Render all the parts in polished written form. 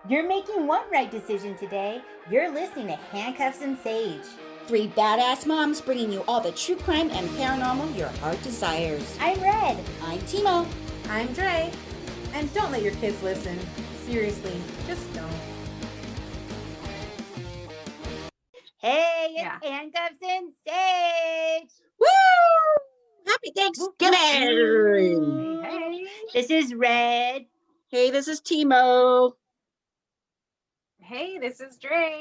You're making one right decision today. You're listening to Handcuffs and Sage. Three badass moms bringing you all the true crime and paranormal your heart desires. I'm Red. I'm Timo. I'm Dre. And don't let your kids listen. Seriously, just don't. Hey, it's Handcuffs and Sage. Woo! Happy Thanksgiving! Hey. This is Red. Hey, this is Timo. Hey, this is Dre.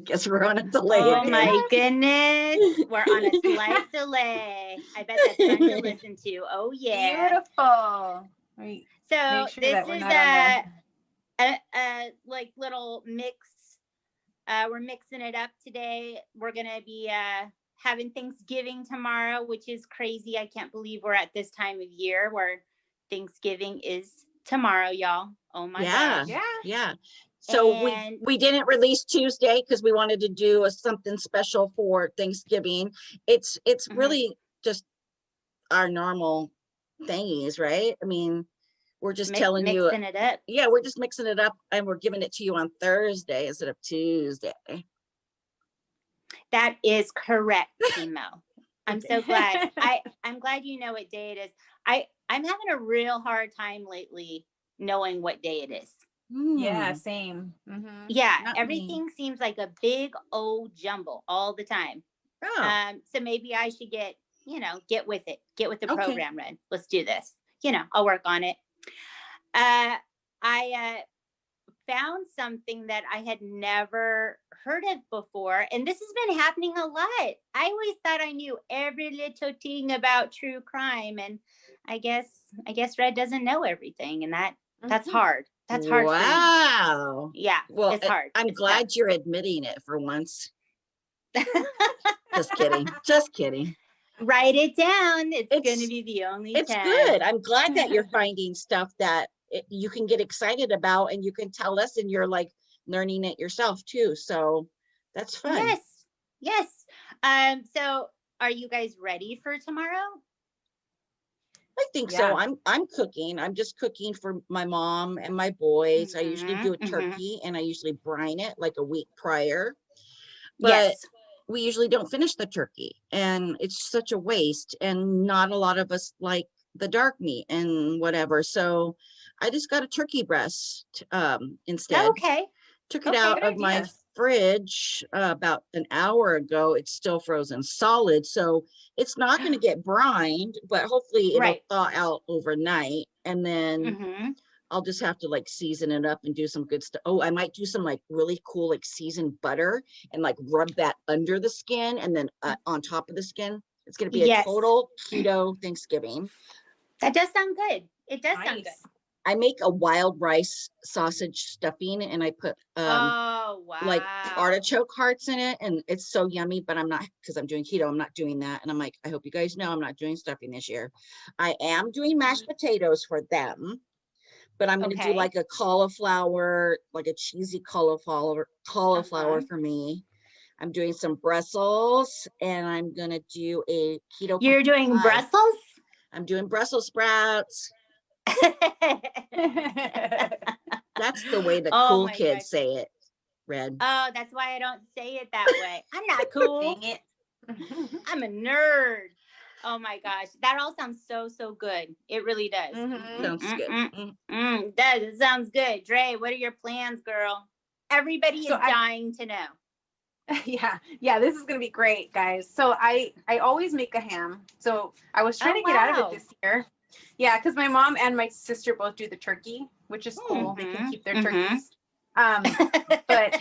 Guess we're on a delay. Oh again. my goodness. We're on a slight delay. I bet that's fun to listen to. Oh yeah. Beautiful. Right. So Sure this that we're is not on a like little mix. We're mixing it up today. We're gonna be having Thanksgiving tomorrow, which is crazy. I can't believe we're at this time of year where Thanksgiving is tomorrow, y'all. Oh my gosh. Yeah. So we didn't release Tuesday because we wanted to do something special for Thanksgiving. It's really just our normal thingies, right? I mean, we're just telling you, mixing it up. Yeah, we're just mixing it up, and we're giving it to you on Thursday instead of Tuesday. That is correct, Timo. I'm so glad. I'm glad you know what day it is. I'm having a real hard time lately knowing what day it is. Yeah, same. Mm-hmm. Yeah, Not everything seems like a big old jumble all the time. Oh. So maybe I should get with it. Get with the program, Red. Let's do this. I'll work on it. I found something that I had never heard of before, and this has been happening a lot. I always thought I knew every little thing about true crime, and I guess Red doesn't know everything, and that's hard. That's hard. Wow. Yeah. Well, it's hard. I'm glad you're admitting it for once. Just kidding. Write it down. It's going to be the only It's test. Good. I'm glad that you're finding stuff that you can get excited about, and you can tell us, and you're like learning it yourself too. So that's fun. Yes. So are you guys ready for tomorrow? I think so. I'm cooking. I'm just cooking for my mom and my boys. I usually do a turkey, and I usually brine it like a week prior. But we usually don't finish the turkey, and it's such a waste, and not a lot of us like the dark meat and whatever. So I just got a turkey breast instead. Okay. Took it out of my fridge about an hour ago. It's still frozen solid, so it's not going to get brined, but hopefully it'll thaw out overnight, and then I'll just have to like season it up and do some good stuff. Oh, I might do some like really cool like seasoned butter and like rub that under the skin, and then on top of the skin. It's going to be a total keto Thanksgiving. That does sound good. It does sound good. I make a wild rice sausage stuffing, and I put like artichoke hearts in it, and it's so yummy. But I'm not, because I'm doing keto, I'm not doing that. And I'm like, I hope you guys know I'm not doing stuffing this year. I am doing mashed potatoes for them, but I'm going to do like a cauliflower, like a cheesy cauliflower for me. I'm doing some Brussels, and I'm going to do a keto. You're doing Brussels? I'm doing Brussels sprouts. That's the way the cool kids say it, Red. Oh, that's why I don't say it that way. I'm not cool. Dang it. I'm a nerd. Oh my gosh. That all sounds so good. It really does. Sounds good. Does. It sounds good. Dre, what are your plans, girl? Everybody is dying to know. Yeah, this is gonna be great, guys. So I always make a ham. So I was trying to get out of it this year. Yeah, because my mom and my sister both do the turkey, which is cool. They can keep their turkeys. But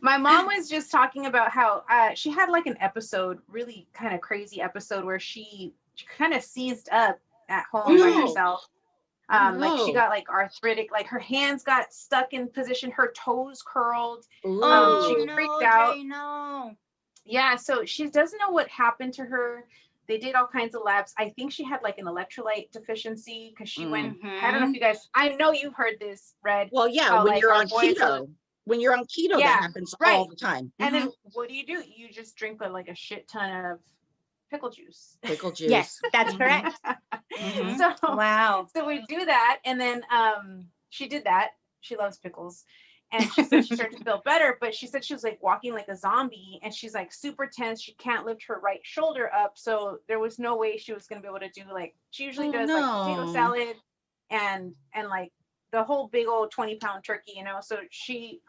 my mom was just talking about how she had like an episode, really kind of crazy episode, where she kind of seized up at home by herself. Like she got like arthritic, like her hands got stuck in position, her toes curled. She freaked out. Jay, no. Yeah, so she doesn't know what happened to her. They did all kinds of labs. I think she had like an electrolyte deficiency because she went. I don't know if you guys. I know you've heard this, Red. Well, yeah, when you're on keto. When you're on keto, that happens all the time. And then what do? You just drink like a shit ton of pickle juice. Yes, that's correct. So we do that, and then she did that, She loves pickles. And she said she started to feel better, but she said she was like walking like a zombie, and she's like super tense. She can't lift her right shoulder up. So there was no way she was going to be able to do like, she usually does like potato salad and like the whole big old 20-pound turkey, you know? So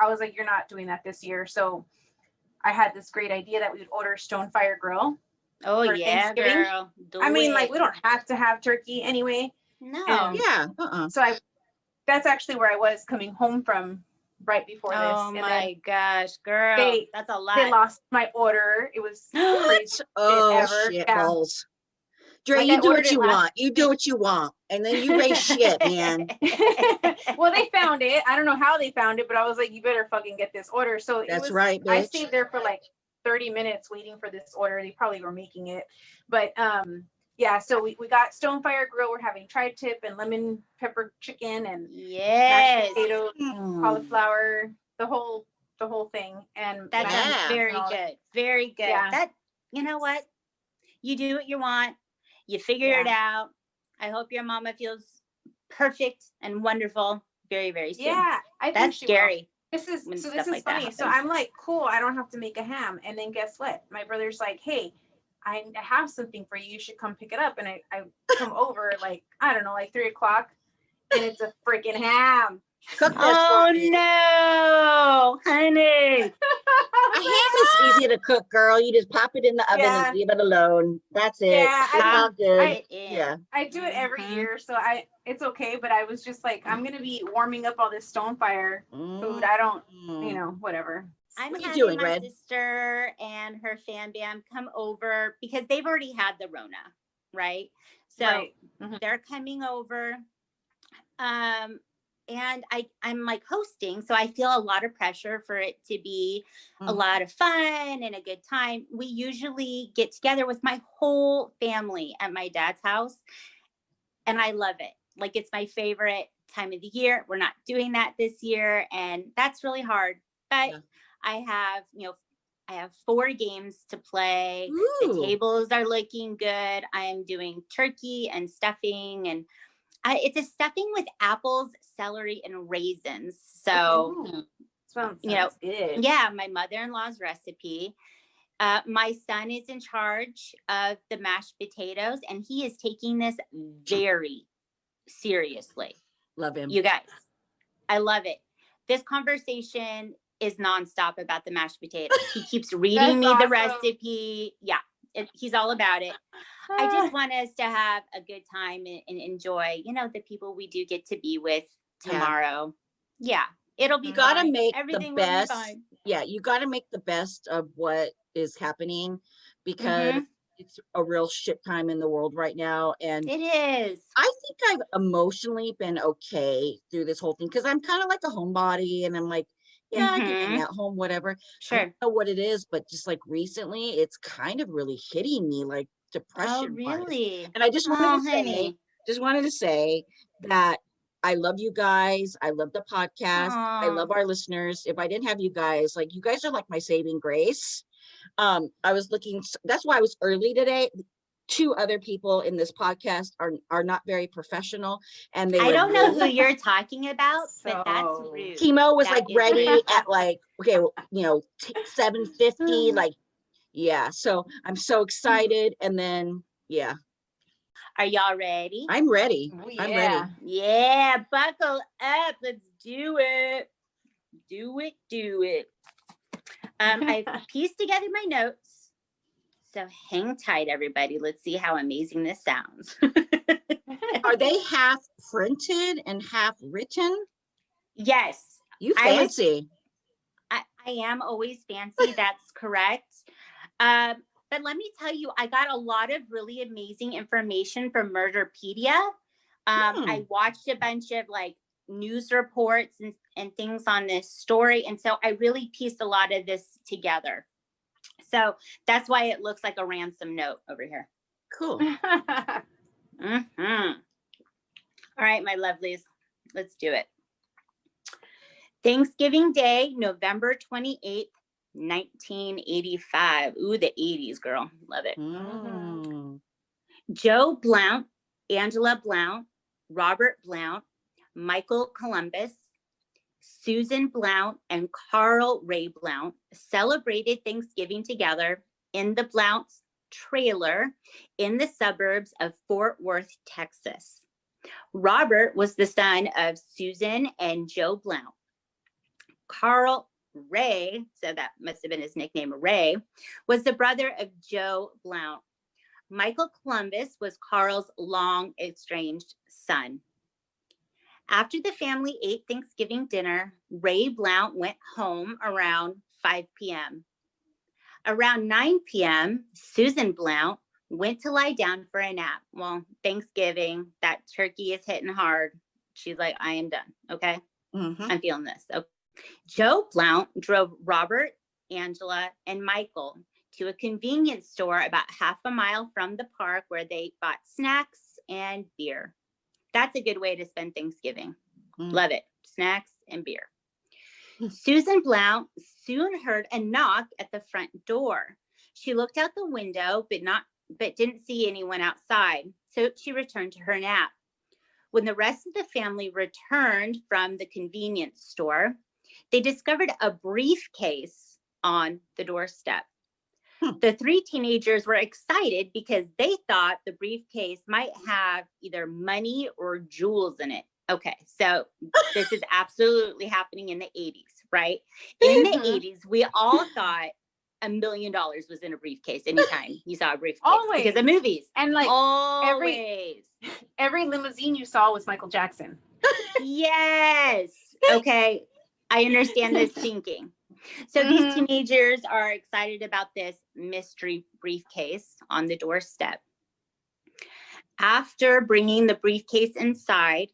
I was like, you're not doing that this year. So I had this great idea that we would order Stonefire Grill. Oh yeah, girl. I mean, like, we don't have to have turkey anyway. No. And so that's actually where I was coming home from right before this. Oh my gosh, girl. That's a lot. They lost my order. It was the craziest ever. Shit balls. Dre, you do what you want. You do what you want. And then you raise shit, man. Well, they found it. I don't know how they found it, but I was like, you better fucking get this order. So that's right, bitch. I stayed there for like 30 minutes waiting for this order. They probably were making it. But yeah, so we got Stonefire Grill. We're having tri-tip and lemon pepper chicken and mashed potatoes, cauliflower, the whole thing. And that sounds very good. Very good. Yeah. That, you know what? You do what you want. You figure it out. I hope your mama feels perfect and wonderful very, very soon. Yeah, that's scary. This is funny. So I'm like, cool, I don't have to make a ham. And then guess what? My brother's like, hey, I have something for you. You should come pick it up. And I come over like, I don't know, like 3:00, and it's a freaking ham. Oh no, honey. A ham is easy to cook, girl. You just pop it in the oven and leave it alone. That's it. Yeah, it's all good. I do it every year, so it's okay. But I was just like, I'm gonna be warming up all this Stonefire food. I don't, whatever. I'm having my sister and her fan band come over because they've already had the Rona, right? So they're coming over. And I'm like hosting, so I feel a lot of pressure for it to be a lot of fun and a good time. We usually get together with my whole family at my dad's house, and I love it. Like, it's my favorite time of the year. We're not doing that this year, and that's really hard. But I have 4 games to play. Ooh. The tables are looking good. I am doing turkey and stuffing, and it's a stuffing with apples, celery, and raisins. So, sounds good. Yeah, my mother-in-law's recipe. My son is in charge of the mashed potatoes, and he is taking this very seriously. Love him. You guys, I love it. This conversation is nonstop about the mashed potatoes. He keeps reading me the recipe. Yeah, he's all about it. I just want us to have a good time and enjoy, the people we do get to be with tomorrow. Yeah, it'll be gotta fine. make Everything the best. Will be fine. Yeah, you got to make the best of what is happening, because it's a real shit time in the world right now. And it is. I think I've emotionally been okay through this whole thing, because I'm kind of like a homebody, and I'm like, I can hang at home, whatever. Sure. I don't know what it is, but just like recently, it's kind of really hitting me, like depression. Oh, really? And I just wanted to say that I love you guys. I love the podcast. I love our listeners. If I didn't have you guys, like, you guys are like my saving grace. I was looking, that's why I was early today. 2 other people in this podcast are not very professional, and I don't know who you're talking about, but that's rude. Timo was like ready at like, okay, 7:50, like, so I'm so excited. And then are y'all ready? I'm ready. I'm ready. Yeah, buckle up. Let's do it. Do it. I've pieced together my notes. So hang tight, everybody. Let's see how amazing this sounds. Are they half printed and half written? Yes. You fancy. I am always fancy. That's correct. But let me tell you, I got a lot of really amazing information from Murderpedia. I watched a bunch of like news reports and things on this story. And so I really pieced a lot of this together. So that's why it looks like a ransom note over here. Cool. All right, my lovelies, let's do it. Thanksgiving Day, November 28th, 1985. Ooh, the 80s, girl. Love it. Joe Blount, Angela Blount, Robert Blount, Michael Columbus, Susan Blount and Carl Ray Blount celebrated Thanksgiving together in the Blount's trailer in the suburbs of Fort Worth, Texas. Robert was the son of Susan and Joe Blount. Carl Ray, so that must have been his nickname, Ray, was the brother of Joe Blount. Michael Columbus was Carl's long estranged son. After the family ate Thanksgiving dinner, Ray Blount went home around 5 p.m. Around 9 p.m., Susan Blount went to lie down for a nap. Well, Thanksgiving, that turkey is hitting hard. She's like, I am done. Okay. I'm feeling this. Okay. Joe Blount drove Robert, Angela, and Michael to a convenience store about half a mile from the park where they bought snacks and beer. That's a good way to spend Thanksgiving. Love it. Snacks and beer. Susan Blount soon heard a knock at the front door. She looked out the window, but didn't see anyone outside. So she returned to her nap. When the rest of the family returned from the convenience store, they discovered a briefcase on the doorstep. The three teenagers were excited because they thought the briefcase might have either money or jewels in it. Okay, so this is absolutely happening in the 80s, right? In the 80s, we all thought $1 million was in a briefcase anytime you saw a briefcase. Always. Because of movies. And like always. Every limousine you saw was Michael Jackson. Yes. Okay. I understand this thinking. So these teenagers are excited about this mystery briefcase on the doorstep. After bringing the briefcase inside,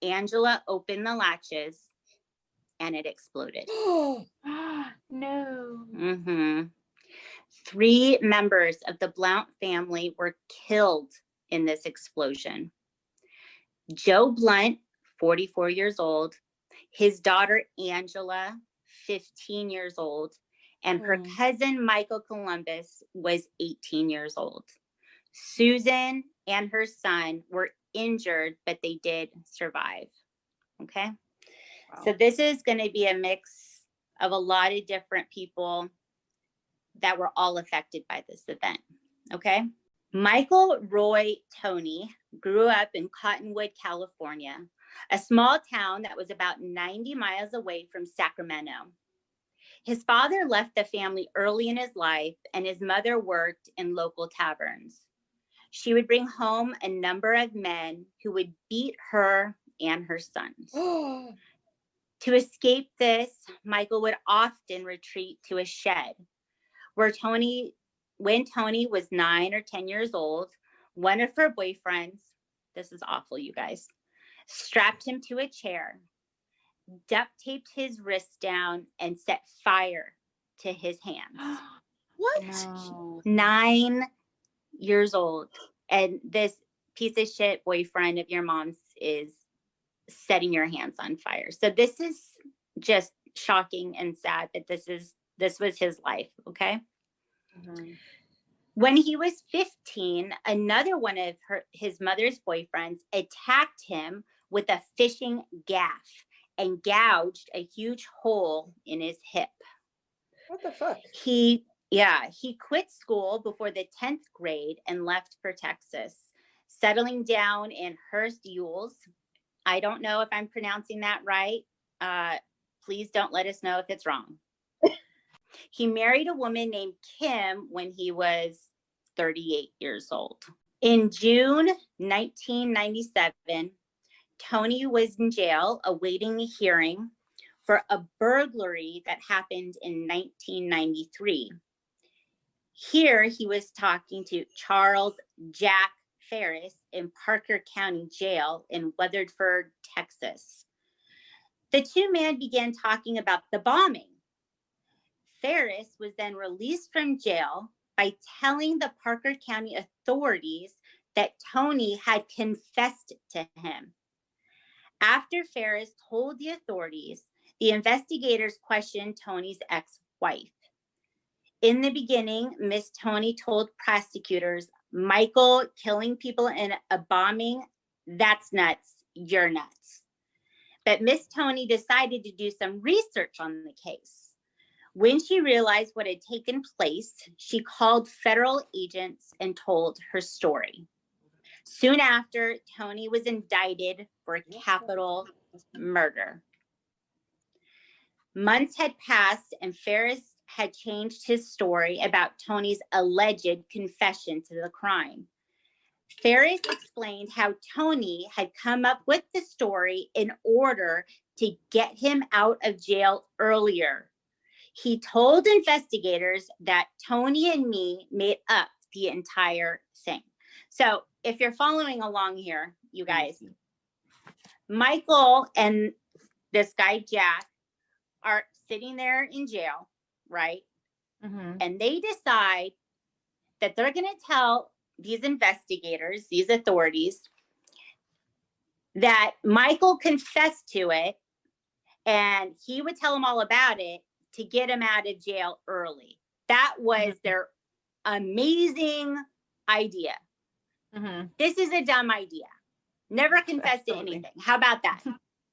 Angela opened the latches and it exploded. No. 3 members of the Blount family were killed in this explosion. Joe Blount, 44 years old, his daughter Angela, 15 years old, and her cousin Michael Columbus was 18 years old. Susan and her son were injured, but they did survive. Okay. Wow. So this is going to be a mix of a lot of different people that were all affected by this event. Okay. Michael Roy Toney grew up in Cottonwood, California, a small town that was about 90 miles away from Sacramento. His father left the family early in his life, and his mother worked in local taverns. She would bring home a number of men who would beat her and her sons. To escape this, Michael would often retreat to a shed where when Tony was 9 or 10 years old, one of her boyfriends, this is awful, you guys, strapped him to a chair, duct taped his wrists down, and set fire to his hands. What? No. 9 years old. And this piece of shit boyfriend of your mom's is setting your hands on fire. So this is just shocking and sad that this was his life. Okay. When he was 15, another one of his mother's boyfriends attacked him with a fishing gaff and gouged a huge hole in his hip. What the fuck? He quit school before the 10th grade and left for Texas, settling down in Hurst Yules. I don't know if I'm pronouncing that right. Please don't let us know if it's wrong. He married a woman named Kim when he was 38 years old. In June 1997, Tony was in jail awaiting a hearing for a burglary that happened in 1993. Here he was talking to Charles Jack Ferris in Parker County Jail in Weatherford, Texas. The two men began talking about the bombing. Ferris was then released from jail by telling the Parker County authorities that Tony had confessed to him. After Ferris told the authorities, the investigators questioned Tony's ex-wife. In the beginning, Miss Tony told prosecutors, Michael killing people in a bombing, that's nuts, you're nuts. But Miss Tony decided to do some research on the case. When she realized what had taken place, she called federal agents and told her story. Soon after, Tony was indicted for capital murder. Months had passed and Ferris had changed his story about Tony's alleged confession to the crime. Ferris explained how Tony had come up with the story in order to get him out of jail earlier. He told investigators that Tony and me made up the entire thing. So if you're following along here, you guys, Michael and this guy, Jack, are sitting there in jail, right? Mm-hmm. And they decide that they're going to tell these investigators, these authorities, that Michael confessed to it and he would tell them all about it to get him out of jail early. That was their amazing idea. Mm-hmm. This is a dumb idea. Never confess to anything. How about that?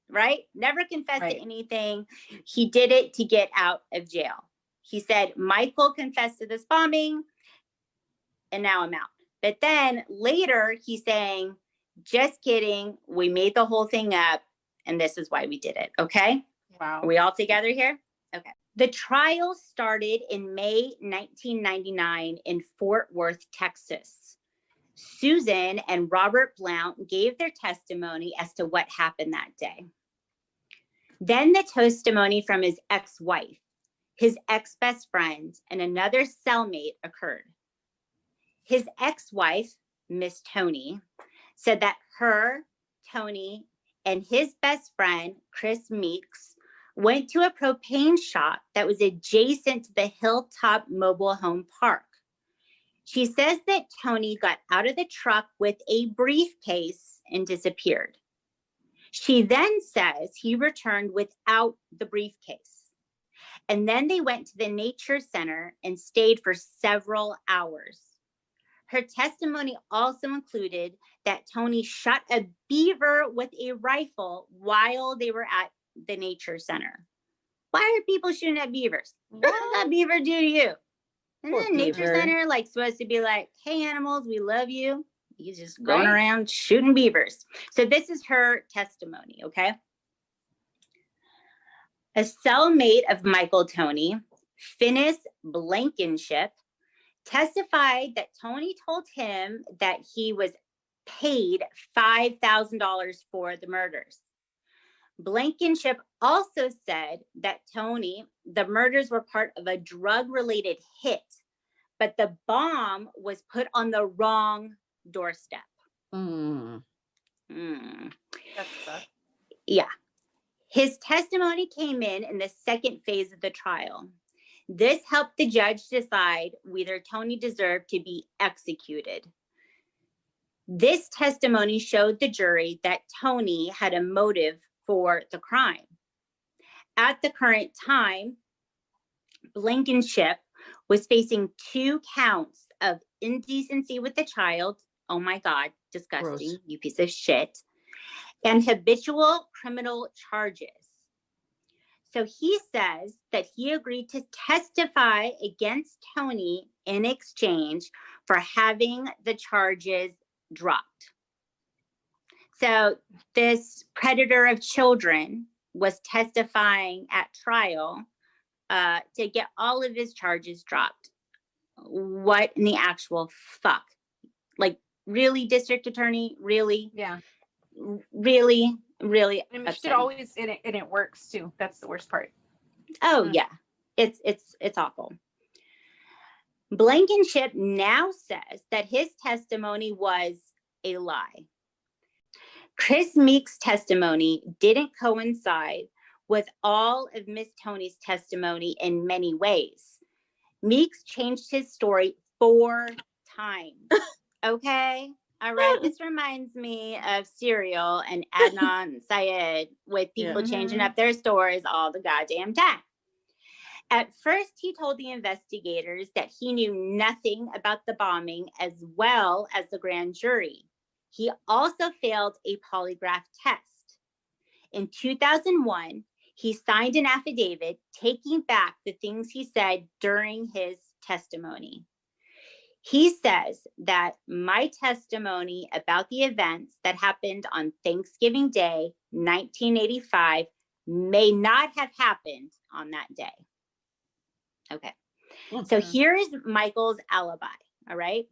Right? Never confess to anything. He did it to get out of jail. He said, Michael confessed to this bombing and now I'm out. But then later he's saying, just kidding. We made the whole thing up and this is why we did it. Okay. Wow. Are we all together here? Okay. The trial started in May 1999 in Fort Worth, Texas. Susan and Robert Blount gave their testimony as to what happened that day. Then the testimony from his ex-wife, his ex-best friend, and another cellmate occurred. His ex-wife, Miss Tony, said that her, Tony, and his best friend, Chris Meeks, went to a propane shop that was adjacent to the Hilltop Mobile Home Park. She says that Tony got out of the truck with a briefcase and disappeared. She then says he returned without the briefcase. And then they went to the nature center and stayed for several hours. Her testimony also included that Tony shot a beaver with a rifle while they were at the nature center. Why are people shooting at beavers? What did that beaver do to you? And then nature center like supposed to be like, hey animals, we love you. He's just going around shooting beavers. So this is her testimony, okay? A cellmate of Michael Tony, Finis Blankenship, testified that Tony told him that he was paid $5,000 for the murders. Blankenship also said that the murders were part of a drug-related hit, but the bomb was put on the wrong doorstep. That sucks. Yeah. His testimony came in the second phase of the trial. This helped the judge decide whether Tony deserved to be executed. This testimony showed the jury that Tony had a motive for the crime. At the current time, Blankenship was facing 2 counts of indecency with a child. Oh my God, disgusting, gross. You piece of shit. And habitual criminal charges. So he says that he agreed to testify against Tony in exchange for having the charges dropped. So this predator of children was testifying at trial to get all of his charges dropped. What in the actual fuck? Like, really, district attorney? Really? Yeah. Really? Really? I mean, she did always, and it works too. That's the worst part. Oh, yeah. It's awful. Blankenship now says that his testimony was a lie. Chris Meeks' testimony didn't coincide with all of Miss Tony's testimony in many ways. Meeks changed his story 4 times. Okay? All right. This reminds me of Serial and Adnan and Syed with people changing up their stories all the goddamn time. At first, he told the investigators that he knew nothing about the bombing as well as the grand jury. He also failed a polygraph test. In 2001, he signed an affidavit taking back the things he said during his testimony. He says that my testimony about the events that happened on Thanksgiving Day, 1985, may not have happened on that day. Okay. So here is Michael's alibi. All right.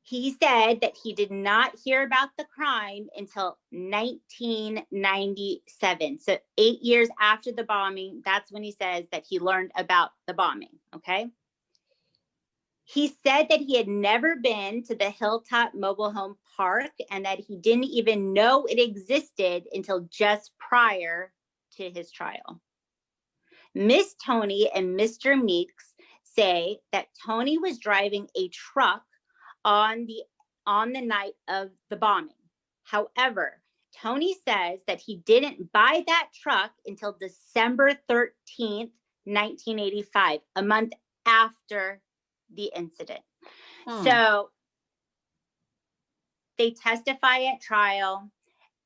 He said that he did not hear about the crime until 1997. So 8 years after the bombing, that's when he says that he learned about the bombing. Okay. He said that he had never been to the Hilltop Mobile Home Park and that he didn't even know it existed until just prior to his trial. Miss Tony and Mr. Meeks say that Tony was driving a truck on the night of the bombing. However, Tony says that he didn't buy that truck until December 13th, 1985, a month after the incident. So they testify at trial,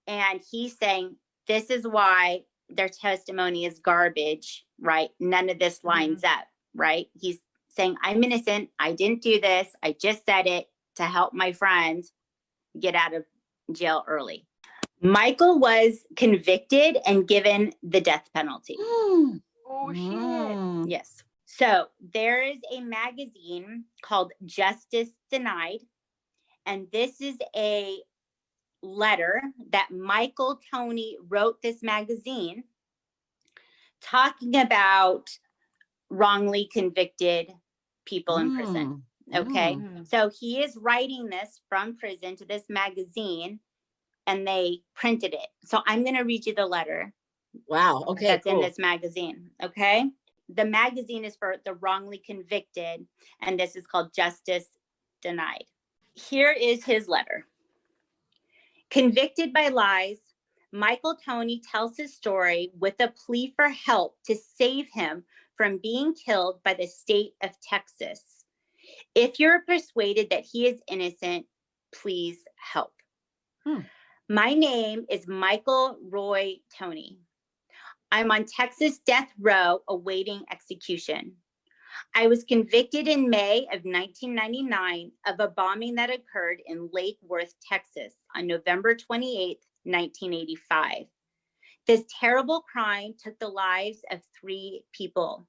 and he's saying this is why their testimony is garbage, right? None of this lines up, right? He's saying, I'm innocent. I didn't do this. I just said it to help my friend get out of jail early. Michael was convicted and given the death penalty. Oh, shit. Yes. So there is a magazine called Justice Denied, and this is a letter that Michael Tony wrote this magazine talking about wrongly convicted people in prison. Okay. So he is writing this from prison to this magazine, and they printed it. So I'm going to read you the letter. Wow. Okay. That's in this magazine. Okay. The magazine is for the wrongly convicted, and this is called Justice Denied. Here is his letter. Convicted by lies, Michael Tony tells his story with a plea for help to save him from being killed by the state of Texas. If you're persuaded that he is innocent, please help. My name is Michael Roy Tony. I'm on Texas death row awaiting execution. I was convicted in May of 1999 of a bombing that occurred in Lake Worth, Texas on November 28th, 1985. This terrible crime took the lives of 3 people.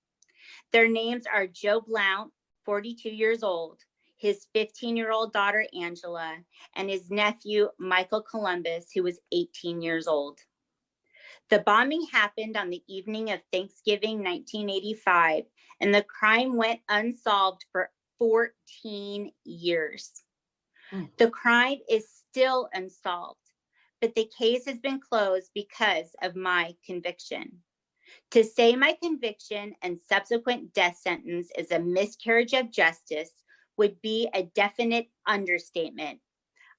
Their names are Joe Blount, 42 years old, his 15-year-old daughter, Angela, and his nephew, Michael Columbus, who was 18 years old. The bombing happened on the evening of Thanksgiving, 1985, and the crime went unsolved for 14 years. The crime is still unsolved, but the case has been closed because of my conviction. To say my conviction and subsequent death sentence is a miscarriage of justice would be a definite understatement.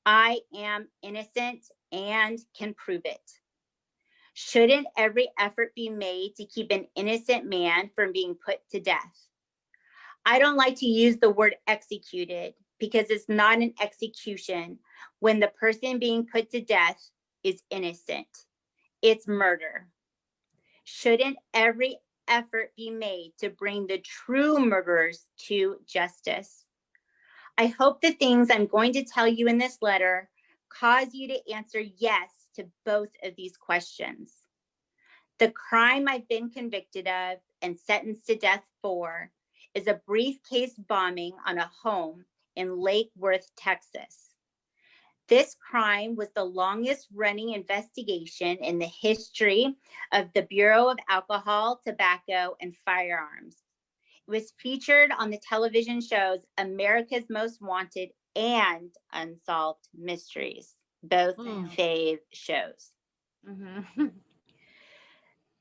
I am innocent and can prove it. Shouldn't every effort be made to keep an innocent man from being put to death? I don't like to use the word executed because it's not an execution when the person being put to death is innocent. It's murder. Shouldn't every effort be made to bring the true murderers to justice? I hope the things I'm going to tell you in this letter cause you to answer yes to both of these questions. The crime I've been convicted of and sentenced to death for is a briefcase bombing on a home in Lake Worth, Texas. This crime was the longest running investigation in the history of the Bureau of Alcohol, Tobacco, and Firearms. It was featured on the television shows America's Most Wanted and Unsolved Mysteries, both fave shows.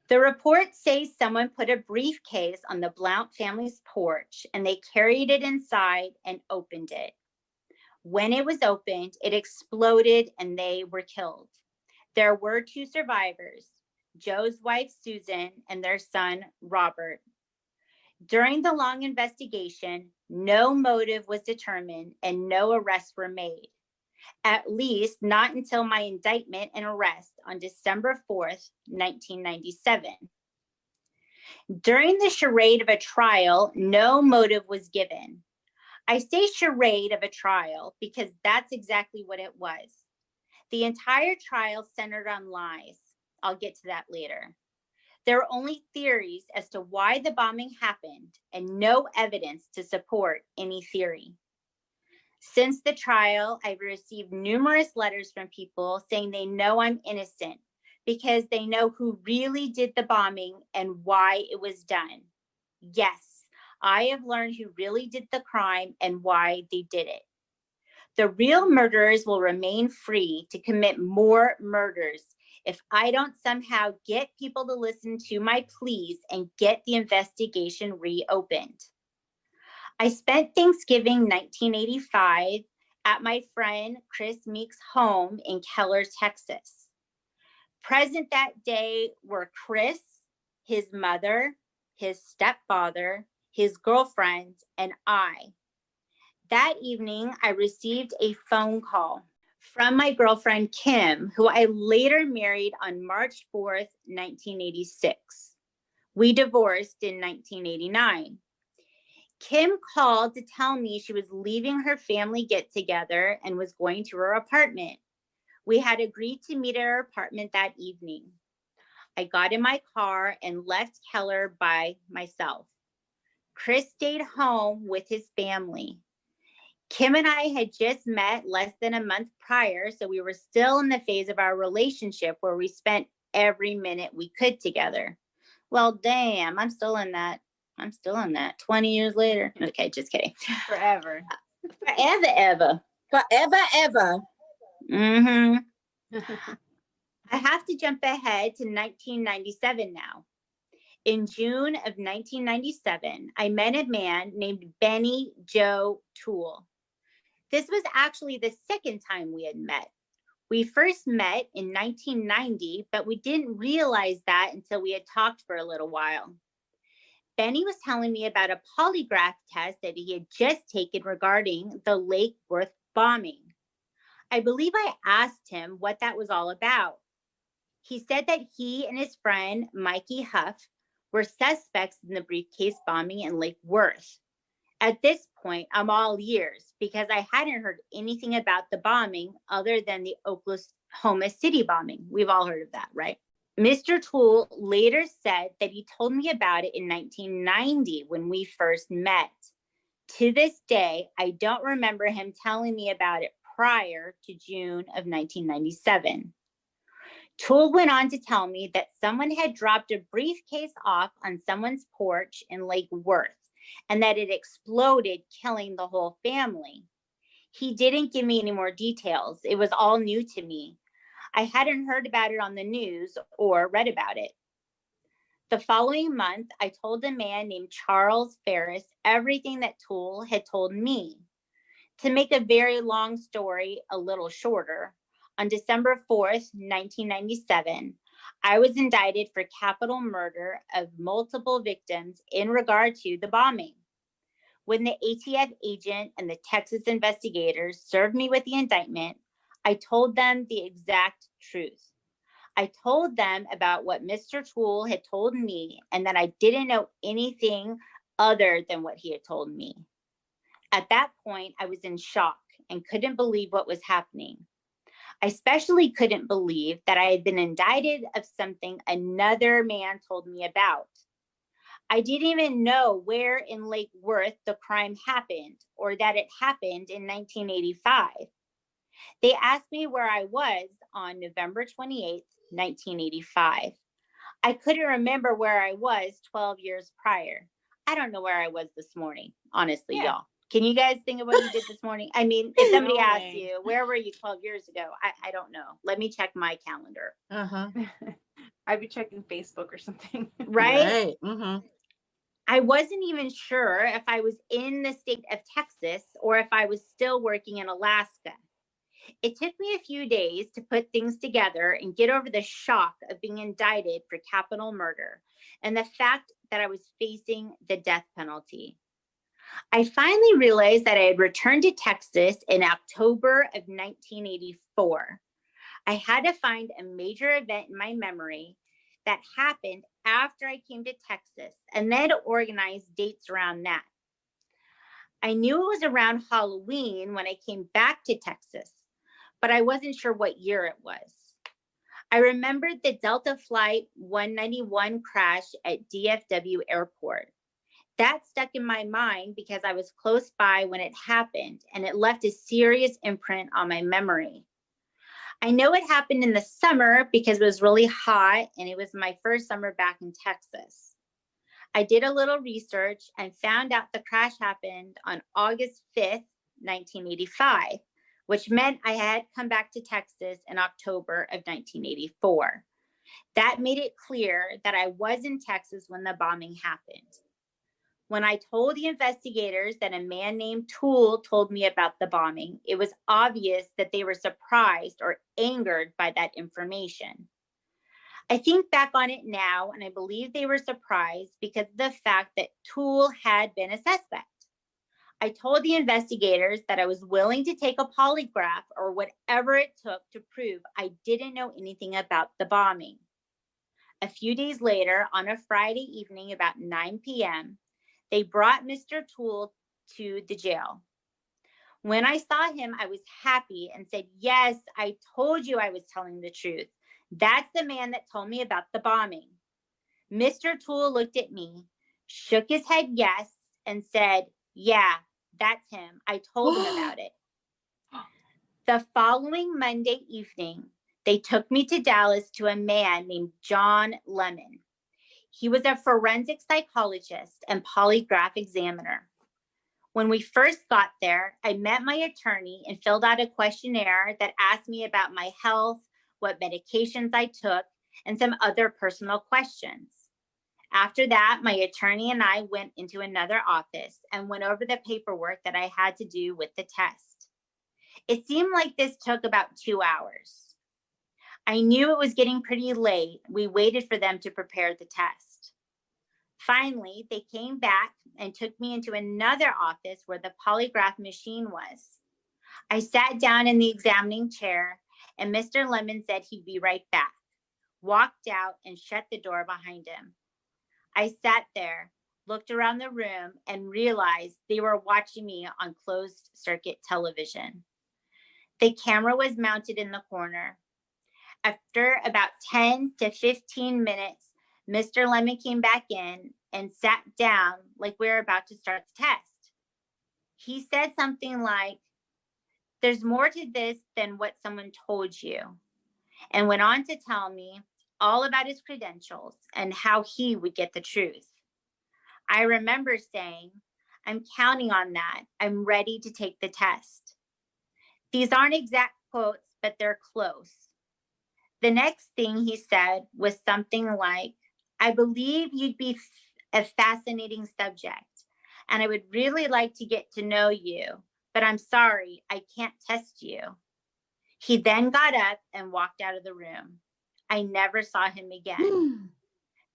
The reports say someone put a briefcase on the Blount family's porch and they carried it inside and opened it. When it was opened, it exploded and they were killed. There were 2 survivors, Joe's wife, Susan, and their son, Robert. During the long investigation, no motive was determined and no arrests were made. at least not until my indictment and arrest on December 4th, 1997. During the charade of a trial, no motive was given. I say charade of a trial because that's exactly what it was. The entire trial centered on lies. I'll get to that later. There were only theories as to why the bombing happened and no evidence to support any theory. Since the trial, I've received numerous letters from people saying they know I'm innocent because they know who really did the bombing and why it was done. Yes, I have learned who really did the crime and why they did it. The real murderers will remain free to commit more murders if I don't somehow get people to listen to my pleas and get the investigation reopened. I spent Thanksgiving 1985 at my friend Chris Meek's home in Keller, Texas. Present that day were Chris, his mother, his stepfather, his girlfriend, and I. That evening, I received a phone call from my girlfriend, Kim, who I later married on March 4th, 1986. We divorced in 1989. Kim called to tell me she was leaving her family get-together and was going to her apartment. We had agreed to meet at her apartment that evening. I got in my car and left Keller by myself. Chris stayed home with his family. Kim and I had just met less than a month prior, so we were still in the phase of our relationship where we spent every minute we could together. Well, damn, I'm still in that 20 years later. Okay, just kidding. Forever. Forever. Mm-hmm. I have to jump ahead to 1997 now. In June of 1997, I met a man named Benny Joe Toole. This was actually the second time we had met. We first met in 1990, but we didn't realize that until we had talked for a little while. Benny was telling me about a polygraph test that he had just taken regarding the Lake Worth bombing. I believe I asked him what that was all about. He said that he and his friend, Mikey Huff, were suspects in the briefcase bombing in Lake Worth. At this point, I'm all ears because I hadn't heard anything about the bombing other than the Oklahoma City bombing. We've all heard of that, right? Mr. Toole later said that he told me about it in 1990 when we first met. To this day, I don't remember him telling me about it prior to June of 1997. Toole went on to tell me that someone had dropped a briefcase off on someone's porch in Lake Worth and that it exploded, killing the whole family. He didn't give me any more details. It was all new to me. I hadn't heard about it on the news or read about it. The following month, I told a man named Charles Ferris everything that Toole had told me. To make a very long story a little shorter, on December 4th, 1997, I was indicted for capital murder of multiple victims in regard to the bombing. When the ATF agent and the Texas investigators served me with the indictment, I told them the exact truth. I told them about what Mr. Toole had told me and that I didn't know anything other than what he had told me. At that point, I was in shock and couldn't believe what was happening. I especially couldn't believe that I had been indicted of something another man told me about. I didn't even know where in Lake Worth the crime happened or that it happened in 1985. They asked me where I was on November 28th, 1985. I couldn't remember where I was 12 years prior. I don't know where I was this morning, honestly, y'all. Can you guys think of what you did this morning? I mean, if somebody asked you, where were you 12 years ago? I don't know. Let me check my calendar. I'd be checking Facebook or something. Right? Mm-hmm. I wasn't even sure if I was in the state of Texas or if I was still working in Alaska. It took me a few days to put things together and get over the shock of being indicted for capital murder and the fact that I was facing the death penalty. I finally realized that I had returned to Texas in October of 1984. I had to find a major event in my memory that happened after I came to Texas and then organize dates around that. I knew it was around Halloween when I came back to Texas, but I wasn't sure what year it was. I remembered the Delta Flight 191 crash at DFW Airport. That stuck in my mind because I was close by when it happened, and it left a serious imprint on my memory. I know it happened in the summer because it was really hot and it was my first summer back in Texas. I did a little research and found out the crash happened on August 5th, 1985, which meant I had come back to Texas in October of 1984. That made it clear that I was in Texas when the bombing happened. When I told the investigators that a man named Toole told me about the bombing, it was obvious that they were surprised or angered by that information. I think back on it now, and I believe they were surprised because of the fact that Toole had been a suspect. I told the investigators that I was willing to take a polygraph or whatever it took to prove I didn't know anything about the bombing. A few days later, on a Friday evening about 9 p.m., they brought Mr. Toole to the jail. When I saw him, I was happy and said, "Yes, I told you I was telling the truth. That's the man that told me about the bombing." Mr. Toole looked at me, shook his head yes, and said, "Yeah, that's him. I told him about it." The following Monday evening, they took me to Dallas to a man named John Lemon. He was a forensic psychologist and polygraph examiner. When we first got there, I met my attorney and filled out a questionnaire that asked me about my health, what medications I took, and some other personal questions. After that, my attorney and I went into another office and went over the paperwork that I had to do with the test. It seemed like this took about 2 hours. I knew it was getting pretty late. We waited for them to prepare the test. Finally, they came back and took me into another office where the polygraph machine was. I sat down in the examining chair, and Mr. Lemon said he'd be right back, walked out, and shut the door behind him. I sat there, looked around the room, and realized they were watching me on closed circuit television. The camera was mounted in the corner. After about 10 to 15 minutes, Mr. Lemon came back in and sat down like we were about to start the test. He said something like, "There's more to this than what someone told you," and went on to tell me all about his credentials and how he would get the truth. I remember saying, "I'm counting on that. I'm ready to take the test." These aren't exact quotes, but they're close. The next thing he said was something like, "I believe you'd be a fascinating subject, and I would really like to get to know you, but I'm sorry, I can't test you." He then got up and walked out of the room. I never saw him again.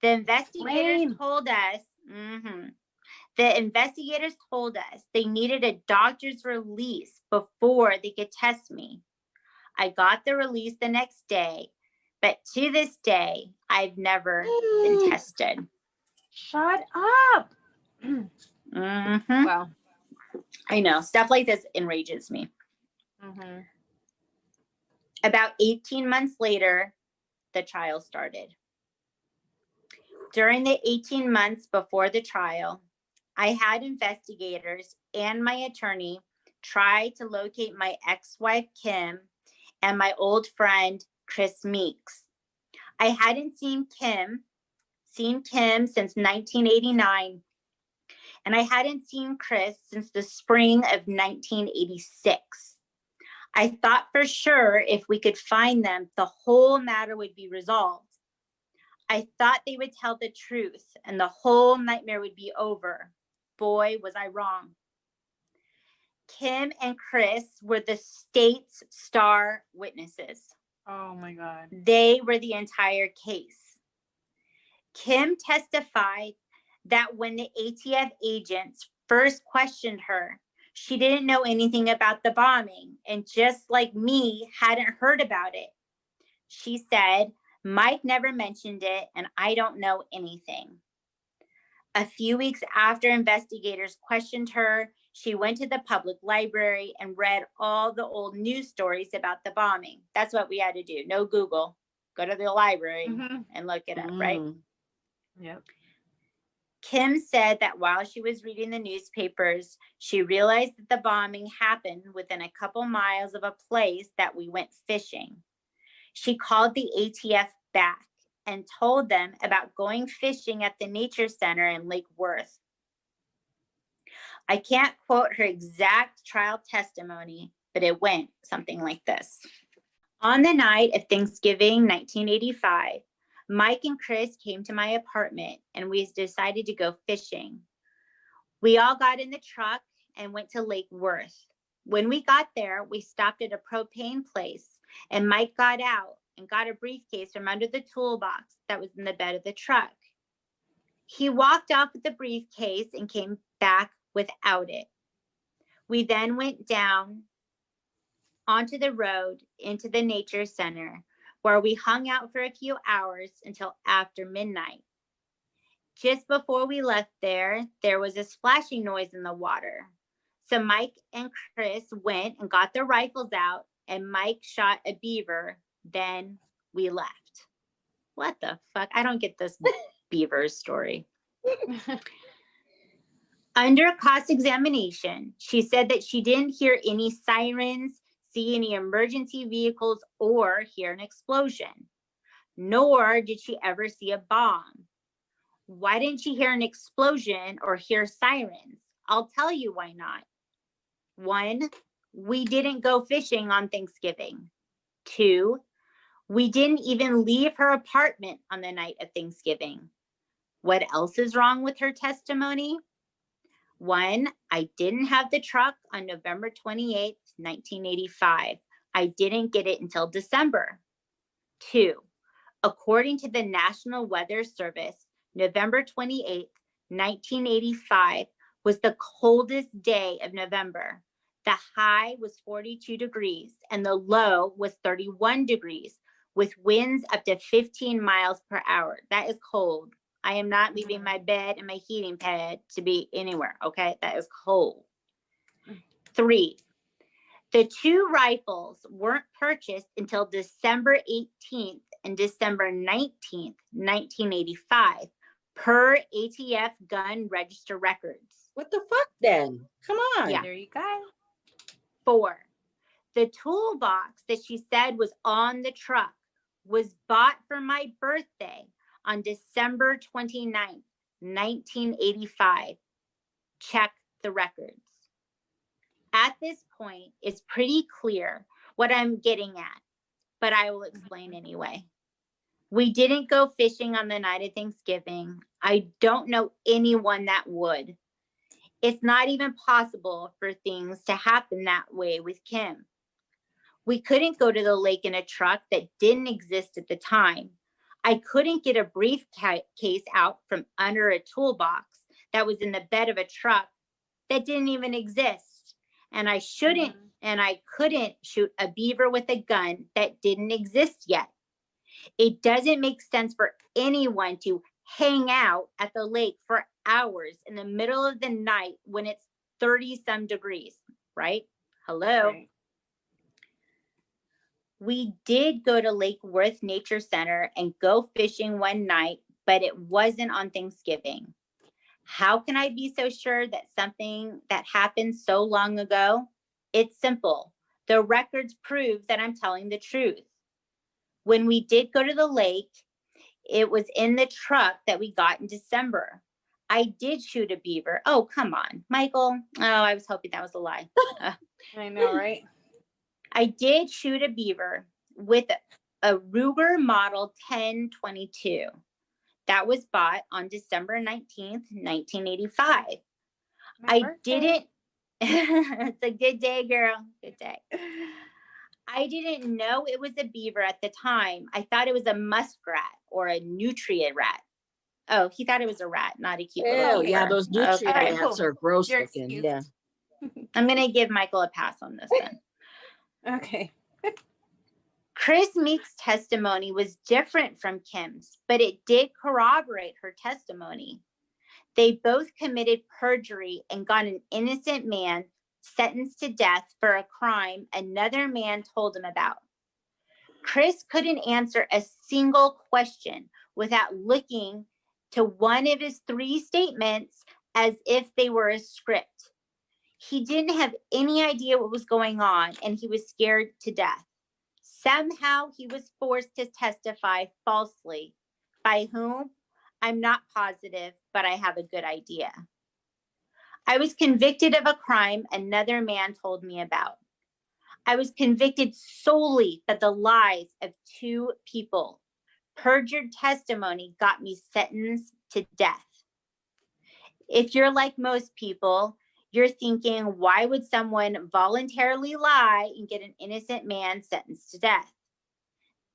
The investigators told us, they needed a doctor's release before they could test me. I got the release the next day, but to this day, I've never been tested. Shut up. Wow. I know. Stuff like this enrages me. About 18 months later, the trial started. During the 18 months before the trial, I had investigators and my attorney try to locate my ex-wife, Kim, and my old friend, Chris Meeks. I hadn't seen Kim since 1989, and I hadn't seen Chris since the spring of 1986. I thought for sure if we could find them, the whole matter would be resolved. I thought they would tell the truth and the whole nightmare would be over. Boy, was I wrong. Kim and Chris were the state's star witnesses. Oh my God. They were the entire case. Kim testified that when the ATF agents first questioned her. She didn't know anything about the bombing and just like me, hadn't heard about it. She said, Mike never mentioned it and I don't know anything. A few weeks after investigators questioned her, she went to the public library and read all the old news stories about the bombing. That's what we had to do. No Google. Go to the library and look it up, right? Yep. Kim said that while she was reading the newspapers, she realized that the bombing happened within a couple miles of a place that we went fishing. She called the ATF back and told them about going fishing at the nature center in Lake Worth. I can't quote her exact trial testimony, but it went something like this. On the night of Thanksgiving, 1985, Mike and Chris came to my apartment and we decided to go fishing. We all got in the truck and went to Lake Worth. When we got there, we stopped at a propane place and Mike got out and got a briefcase from under the toolbox that was in the bed of the truck. He walked off with the briefcase and came back without it. We then went down onto the road into the nature center where we hung out for a few hours until after midnight. Just before we left there was a splashing noise in the water. So Mike and Chris went and got their rifles out and Mike shot a beaver. Then we left. What the fuck? I don't get this beaver story. Under cross-examination, she said that she didn't hear any sirens, see any emergency vehicles, or hear an explosion. Nor did she ever see a bomb. Why didn't she hear an explosion or hear sirens? I'll tell you why not. 1, we didn't go fishing on Thanksgiving. 2, we didn't even leave her apartment on the night of Thanksgiving. What else is wrong with her testimony? 1, I didn't have the truck on November 28th, 1985. I didn't get it until December. 2, according to the National Weather Service, November 28th, 1985 was the coldest day of November. The high was 42 degrees and the low was 31 degrees with winds up to 15 miles per hour. That is cold. I am not leaving my bed and my heating pad to be anywhere, okay? That is cold. 3, the 2 rifles weren't purchased until December 18th and December 19th, 1985, per ATF gun register records. What the fuck then? Come on. Yeah. There you go. 4, the toolbox that she said was on the truck was bought for my birthday on December 29th, 1985. Check the records. At this point, it's pretty clear what I'm getting at, but I will explain anyway. We didn't go fishing on the night of Thanksgiving. I don't know anyone that would. It's not even possible for things to happen that way with Kim. We couldn't go to the lake in a truck that didn't exist at the time. I couldn't get a briefcase out from under a toolbox that was in the bed of a truck that didn't even exist. And I shouldn't and I couldn't shoot a beaver with a gun that didn't exist yet. It doesn't make sense for anyone to hang out at the lake for hours in the middle of the night when it's 30 some degrees, right? Hello. Right. We did go to Lake Worth Nature Center and go fishing one night, but it wasn't on Thanksgiving. How can I be so sure that something that happened so long ago? It's simple. The records prove that I'm telling the truth. When we did go to the lake, it was in the truck that we got in December. I did shoot a beaver. Oh, come on, Michael. Oh, I was hoping that was a lie. I know, right? I did shoot a beaver with a Ruger Model 1022. That was bought on December 19th, 1985. I didn't. It's a good day, girl. Good day. I didn't know it was a beaver at the time. I thought it was a muskrat or a nutria rat. Oh, he thought it was a rat, not a cute little Oh, keeper. yeah, those nutrient Okay. rats are gross looking. Yeah. I'm going to give Michael a pass on this then. Okay. Chris Meek's testimony was different from Kim's, but it did corroborate her testimony. They both committed perjury and got an innocent man sentenced to death for a crime another man told him about. Chris couldn't answer a single question without looking to one of his 3 statements as if they were a script. He didn't have any idea what was going on, and he was scared to death. Somehow he was forced to testify falsely. By whom? I'm not positive, but I have a good idea. I was convicted of a crime another man told me about. I was convicted solely by the lies of 2 people. Perjured testimony got me sentenced to death. If you're like most people, you're thinking, why would someone voluntarily lie and get an innocent man sentenced to death?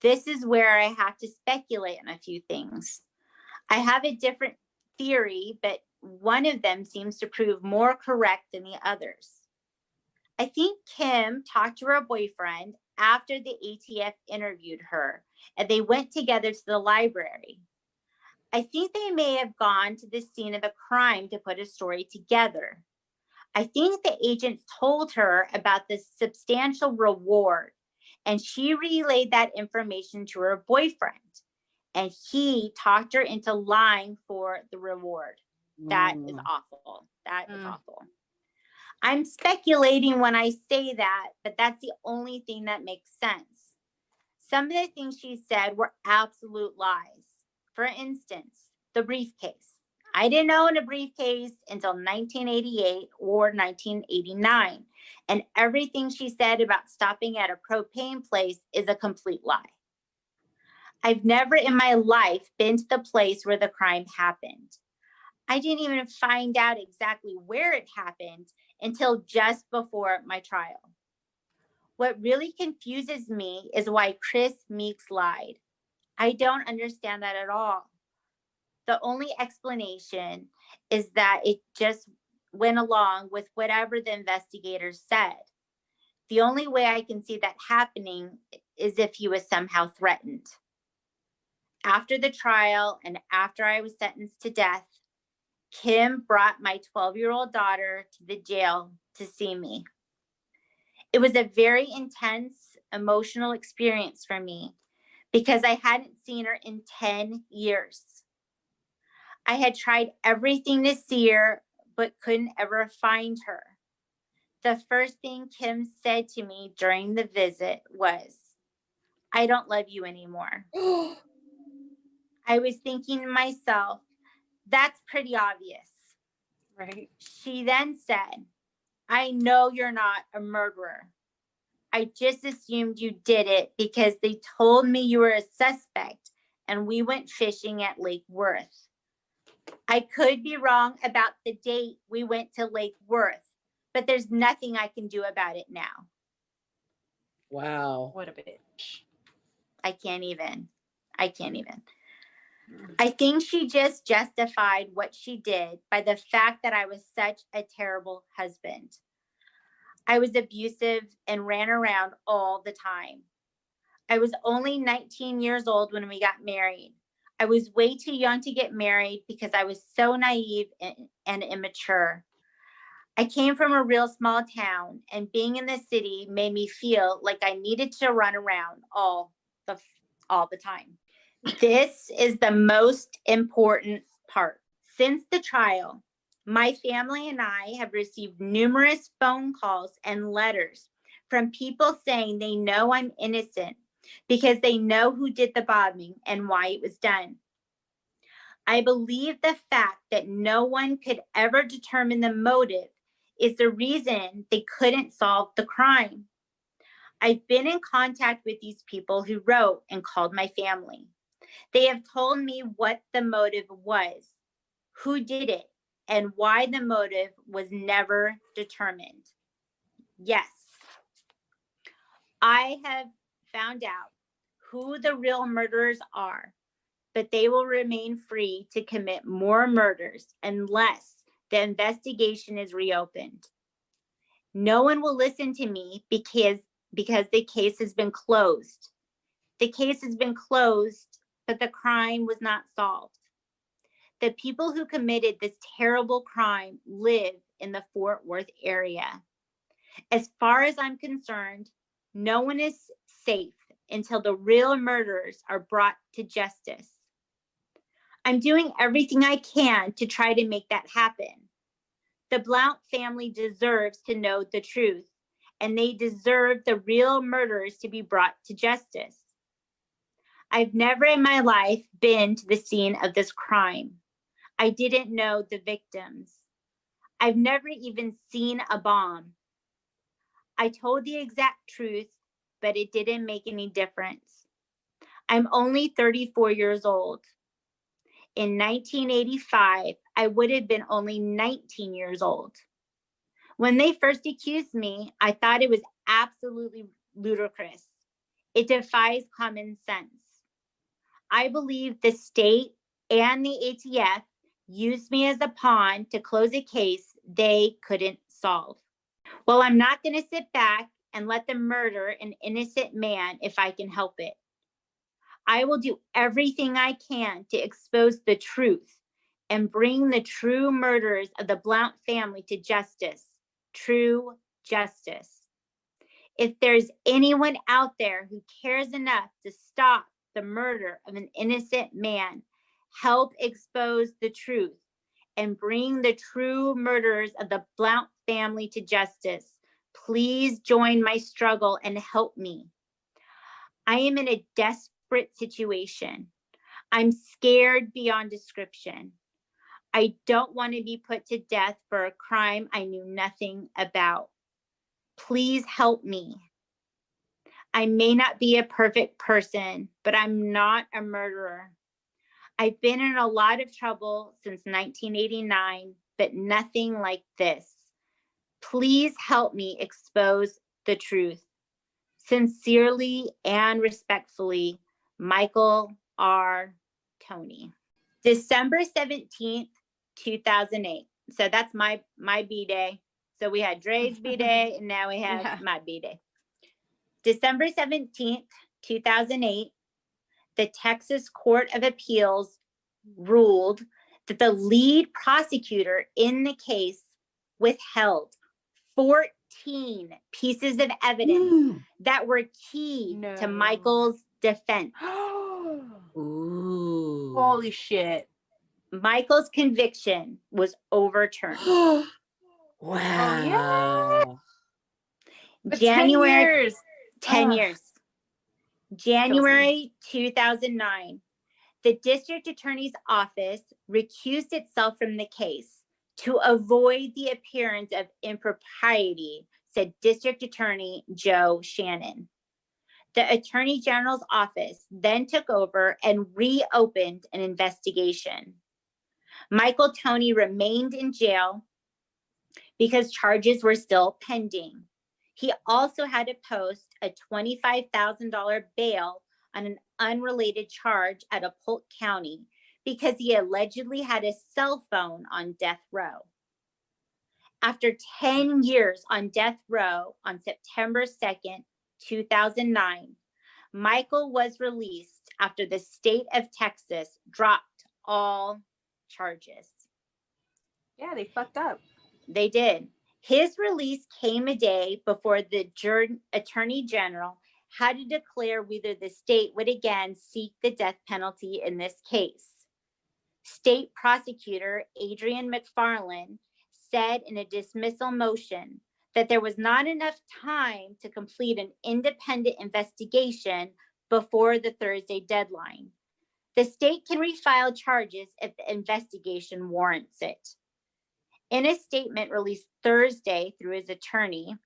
This is where I have to speculate on a few things. I have a different theory, but one of them seems to prove more correct than the others. I think Kim talked to her boyfriend after the ATF interviewed her, and they went together to the library. I think they may have gone to the scene of the crime to put a story together. I think the agents told her about the substantial reward, and she relayed that information to her boyfriend, and he talked her into lying for the reward. That is awful. That is awful. I'm speculating when I say that, but that's the only thing that makes sense. Some of the things she said were absolute lies. For instance, the briefcase. I didn't own a briefcase until 1988 or 1989, and everything she said about stopping at a propane place is a complete lie. I've never in my life been to the place where the crime happened. I didn't even find out exactly where it happened until just before my trial. What really confuses me is why Chris Meeks lied. I don't understand that at all. The only explanation is that it just went along with whatever the investigators said. The only way I can see that happening is if he was somehow threatened. After the trial and after I was sentenced to death, Kim brought my 12-year-old daughter to the jail to see me. It was a very intense, emotional experience for me because I hadn't seen her in 10 years. I had tried everything to see her, but couldn't ever find her. The first thing Kim said to me during the visit was, I don't love you anymore. I was thinking to myself, that's pretty obvious. Right. She then said, I know you're not a murderer. I just assumed you did it because they told me you were a suspect and we went fishing at Lake Worth. I could be wrong about the date we went to Lake Worth, but there's nothing I can do about it now. Wow. What a bitch. I can't even. I think she just justified what she did by the fact that I was such a terrible husband. I was abusive and ran around all the time. I was only 19 years old when we got married. I was way too young to get married because I was so naive and immature. I came from a real small town, and being in the city made me feel like I needed to run around all the time. This is the most important part. Since the trial, my family and I have received numerous phone calls and letters from people saying they know I'm innocent because they know who did the bombing and why it was done. I believe the fact that no one could ever determine the motive is the reason they couldn't solve the crime. I've been in contact with these people who wrote and called my family. They have told me what the motive was, who did it, and why the motive was never determined. Yes, I have found out who the real murderers are. but they will remain free to commit more murders unless the investigation is reopened. No one will listen to me because the case has been closed. The case has been closed, but the crime was not solved. The people who committed this terrible crime live in the Fort Worth area. As far as I'm concerned, no one is safe until the real murderers are brought to justice. I'm doing everything I can to try to make that happen. The Blount family deserves to know the truth, and they deserve the real murderers to be brought to justice. I've never in my life been to the scene of this crime. I didn't know the victims. I've never even seen a bomb. I told the exact truth, but it didn't make any difference. I'm only 34 years old. In 1985, I would have been only 19 years old. When they first accused me, I thought it was absolutely ludicrous. It defies common sense. I believe the state and the ATF used me as a pawn to close a case they couldn't solve. Well, I'm not going to sit back and let them murder an innocent man if I can help it. I will do everything I can to expose the truth and bring the true murderers of the Blount family to justice. True justice. If there's anyone out there who cares enough to stop the murder of an innocent man, help expose the truth and bring the true murderers of the Blount family to justice. Please join my struggle and help me. I am in a desperate situation. I'm scared beyond description. I don't want to be put to death for a crime I knew nothing about. Please help me. I may not be a perfect person, but I'm not a murderer. I've been in a lot of trouble since 1989, but nothing like this. Please help me expose the truth. Sincerely and respectfully, Michael R. Tony. December 17th, 2008. So that's my B-Day. So we had Dre's B-Day, and now we have my B-Day. December 17th, 2008, the Texas Court of Appeals ruled that the lead prosecutor in the case withheld 14 pieces of evidence that were key to Michael's defense. Ooh. Holy shit. Michael's conviction was overturned. Wow. Oh, yeah. January 10 years. January 2009, the district attorney's office recused itself from the case to avoid the appearance of impropriety, said District Attorney Joe Shannon. The Attorney General's office then took over and reopened an investigation. Michael Tony remained in jail because charges were still pending. He also had to post a $25,000 bail on an unrelated charge out of Polk County because he allegedly had a cell phone on death row. After 10 years on death row on September 2nd, 2009, Michael was released after the state of Texas dropped all charges. Yeah, they fucked up. They did. His release came a day before the Attorney General had to declare whether the state would again seek the death penalty in this case. State Prosecutor Adrian McFarland said in a dismissal motion that there was not enough time to complete an independent investigation before the Thursday deadline. The state can refile charges if the investigation warrants it. In a statement released Thursday through his attorney,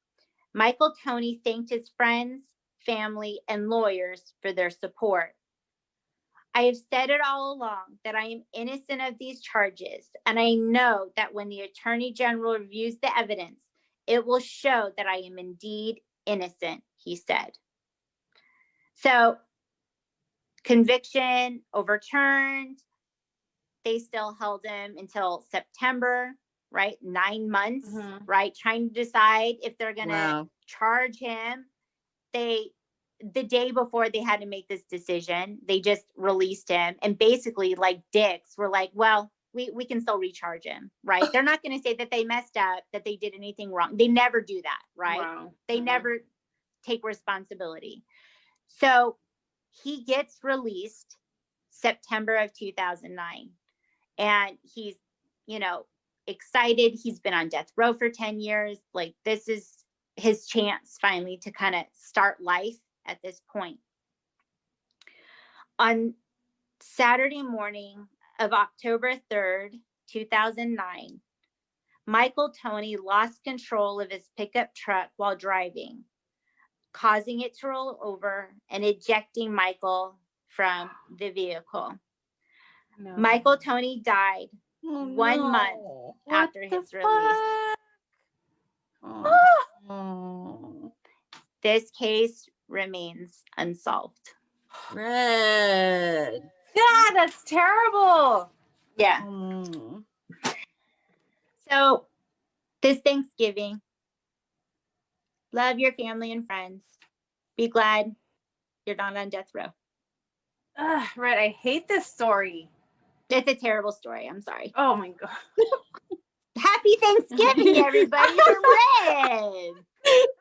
Michael Tony thanked his friends, family, and lawyers for their support. I have said it all along that I am innocent of these charges, and I know that when the Attorney General reviews the evidence, it will show that I am indeed innocent, he said. So, conviction overturned. They still held him until September, right? 9 months, right? Trying to decide if they're going to charge him. The day before they had to make this decision, they just released him. And basically, like dicks, were like, well, we can still recharge him, right? They're not going to say that they messed up, that they did anything wrong. They never do that, right? Wow. They never take responsibility. So he gets released September of 2009. And he's, you know, excited. He's been on death row for 10 years. Like, this is his chance finally to kind of start life at this point. On Saturday morning of October 3rd, 2009, Michael Toney lost control of his pickup truck while driving, causing it to roll over and ejecting Michael from the vehicle. No. Michael Toney died 1 month after his release. This case remains unsolved. Red. Yeah, that's terrible. Yeah. So this Thanksgiving, love your family and friends. Be glad you're not on death row. Red, I hate this story. It's a terrible story. I'm sorry. Oh my God. Happy Thanksgiving, everybody. Hooray!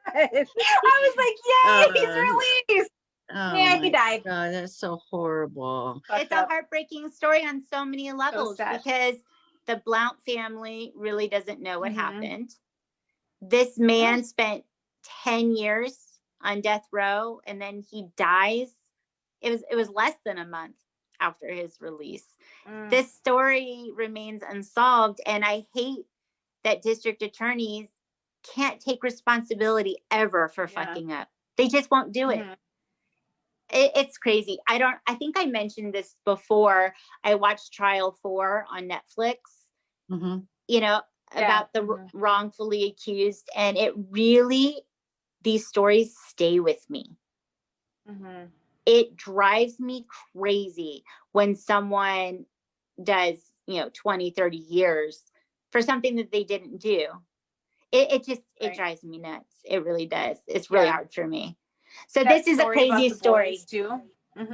I was like, yay, he's released. Yeah, he died. God, that's so horrible. It's a heartbreaking story on so many levels because the Blount family really doesn't know what happened. This man spent 10 years on death row, and then he dies. It was less than a month after his release. This story remains unsolved, and I hate that district attorneys can't take responsibility ever for fucking up. They just won't do it. It's crazy. I think I mentioned this before. I watched Trial 4 on Netflix, you know, about the wrongfully accused. And it really, these stories stay with me. It drives me crazy when someone does, 20, 30 years for something that they didn't do. It drives me nuts. It really does. It's really hard for me. So this is a crazy story too.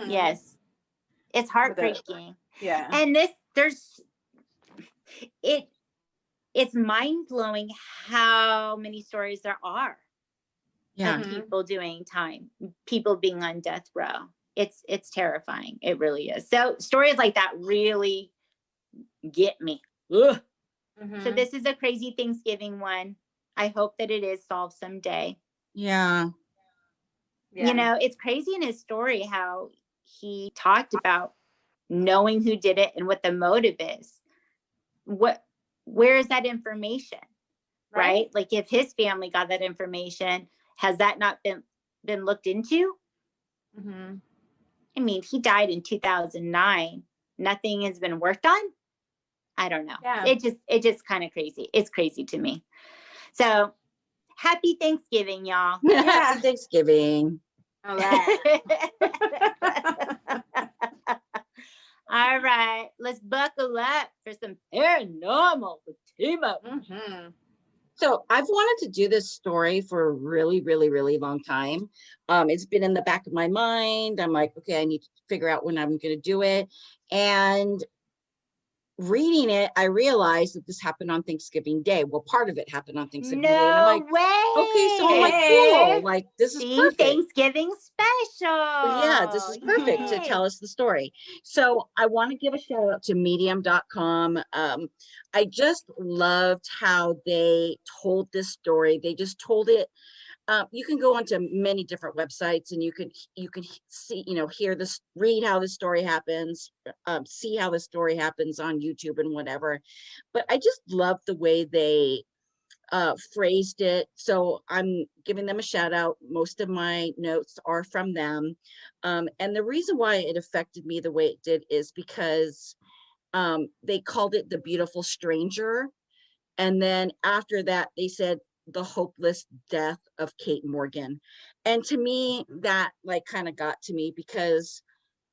Yes. It's heartbreaking. Yeah. And it's mind-blowing how many stories there are of people doing time, people being on death row. It's terrifying. It really is. So stories like that really get me. Ugh. So this is a crazy Thanksgiving one. I hope that it is solved someday. Yeah. It's crazy in his story how he talked about knowing who did it and what the motive is. Where is that information? Right? Like, if his family got that information, has that not been looked into? I mean, he died in 2009. Nothing has been worked on. I don't know. Yeah. It just kind of crazy. It's crazy to me. So happy Thanksgiving, y'all. Happy Thanksgiving. All right. All right. Let's buckle up for some paranormal with Timo. So I've wanted to do this story for a really, really, really long time. It's been in the back of my mind. I'm like, okay, I need to figure out when I'm going to do it. And reading it, I realized that this happened on Thanksgiving Day. Well, part of it happened on Thanksgiving Day. And I'm like, way. Okay, so I'm like, cool. Like, this is perfect. Thanksgiving special. Yeah, this is perfect to tell us the story. So I want to give a shout out to medium.com. I just loved how they told this story. They just told it. You can go onto many different websites and you can see, hear this, read how the story happens, see how the story happens on YouTube and whatever. But I just love the way they phrased it. So I'm giving them a shout out. Most of my notes are from them. And the reason why it affected me the way it did is because they called it The Beautiful Stranger. And then after that, they said The Hopeless Death of Kate Morgan. And to me, that kind of got to me because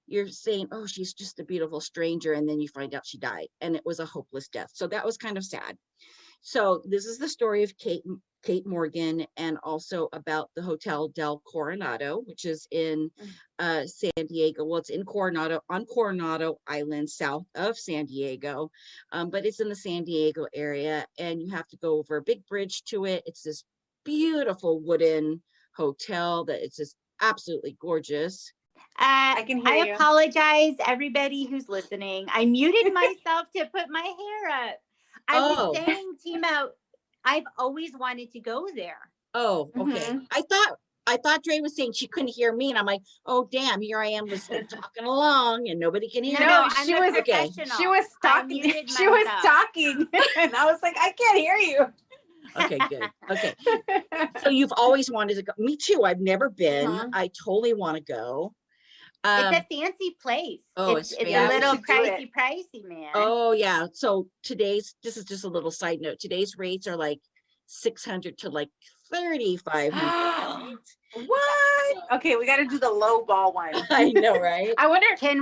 you're saying, oh, she's just a beautiful stranger, and then you find out she died, and it was a hopeless death. So that was kind of sad. So this is the story of Kate Morgan, and also about the Hotel del Coronado, which is in San Diego. Well, it's in Coronado, on Coronado Island, south of San Diego, but it's in the San Diego area, and you have to go over a big bridge to it. It's this beautiful wooden hotel that it's just absolutely gorgeous. I can hear you. Apologize, everybody who's listening. I muted myself to put my hair up. I was saying, Timo, I've always wanted to go there. Oh, okay. I thought Dre was saying she couldn't hear me, and I'm like, oh damn, here I am listening, talking along, and nobody can hear me. No, she was professional. She was talking. She was talking, and I was like, I can't hear you. Okay, good. Okay. So you've always wanted to go. Me too. I've never been. I totally want to go. It's a fancy place. Oh, it's a little pricey, man. Oh yeah. So this is just a little side note. Today's rates are like $600 to like $3,500. What? Okay, we got to do the low ball one. I know, right? I wonder if they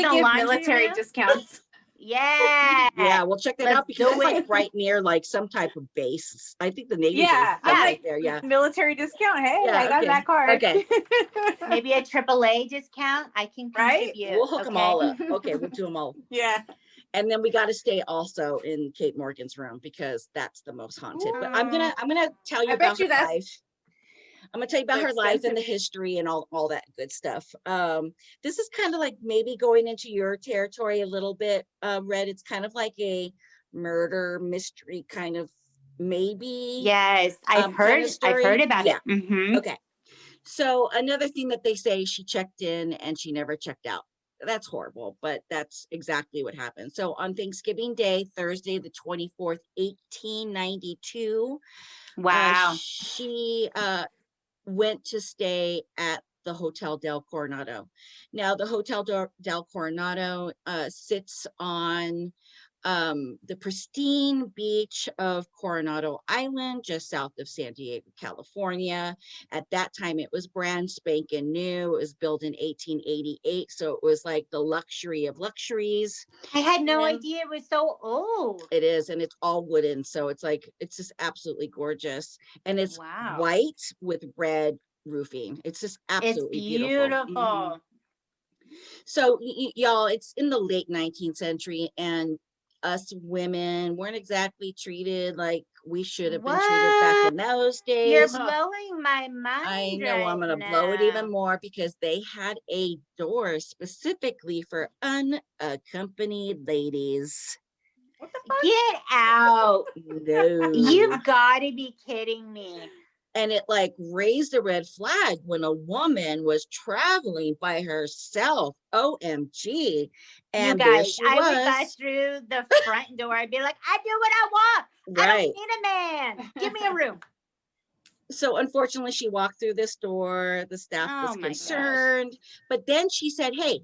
give military discounts. Yeah, we'll check that out, because it's like right near like some type of base. I think the Navy is right there. Yeah, military discount. Hey, I got that card. Okay. Maybe a AAA discount. I can contribute. We'll hook them all up. Okay, we'll do them all. Yeah. And then we got to stay also in Kate Morgan's room, because that's the most haunted. But I'm gonna tell you about her life. I'm gonna tell you about her life and the history and all that good stuff. This is kind of like maybe going into your territory a little bit, Red. It's kind of like a murder mystery kind of, maybe. Yes, I've heard about it. Mm-hmm. Okay. So another thing that they say, she checked in and she never checked out. That's horrible, but that's exactly what happened. So on Thanksgiving Day, Thursday, the 24th, 1892. Wow. She went to stay at the Hotel del Coronado. Now, the Hotel del Coronado sits on the pristine beach of Coronado Island, just south of San Diego, California. At that time, it was brand spanking new. It was built in 1888, so it was like the luxury of luxuries. I had no idea it was so old. It is, and it's all wooden, so it's just absolutely gorgeous, and it's white with red roofing. It's just absolutely beautiful. Mm-hmm. So y'all, it's in the late 19th century, and us women weren't exactly treated like we should have been treated back in those days. You're blowing my mind. I know, I'm gonna blow it even more, because they had a door specifically for unaccompanied ladies. What the fuck? Get out. No. You've got to be kidding me. And it like raised a red flag when a woman was traveling by herself. OMG. And you guys, I would pass through the front door. I'd be like, I do what I want. Right. I don't need a man. Give me a room. So unfortunately, she walked through this door. The staff was concerned. But then she said, hey,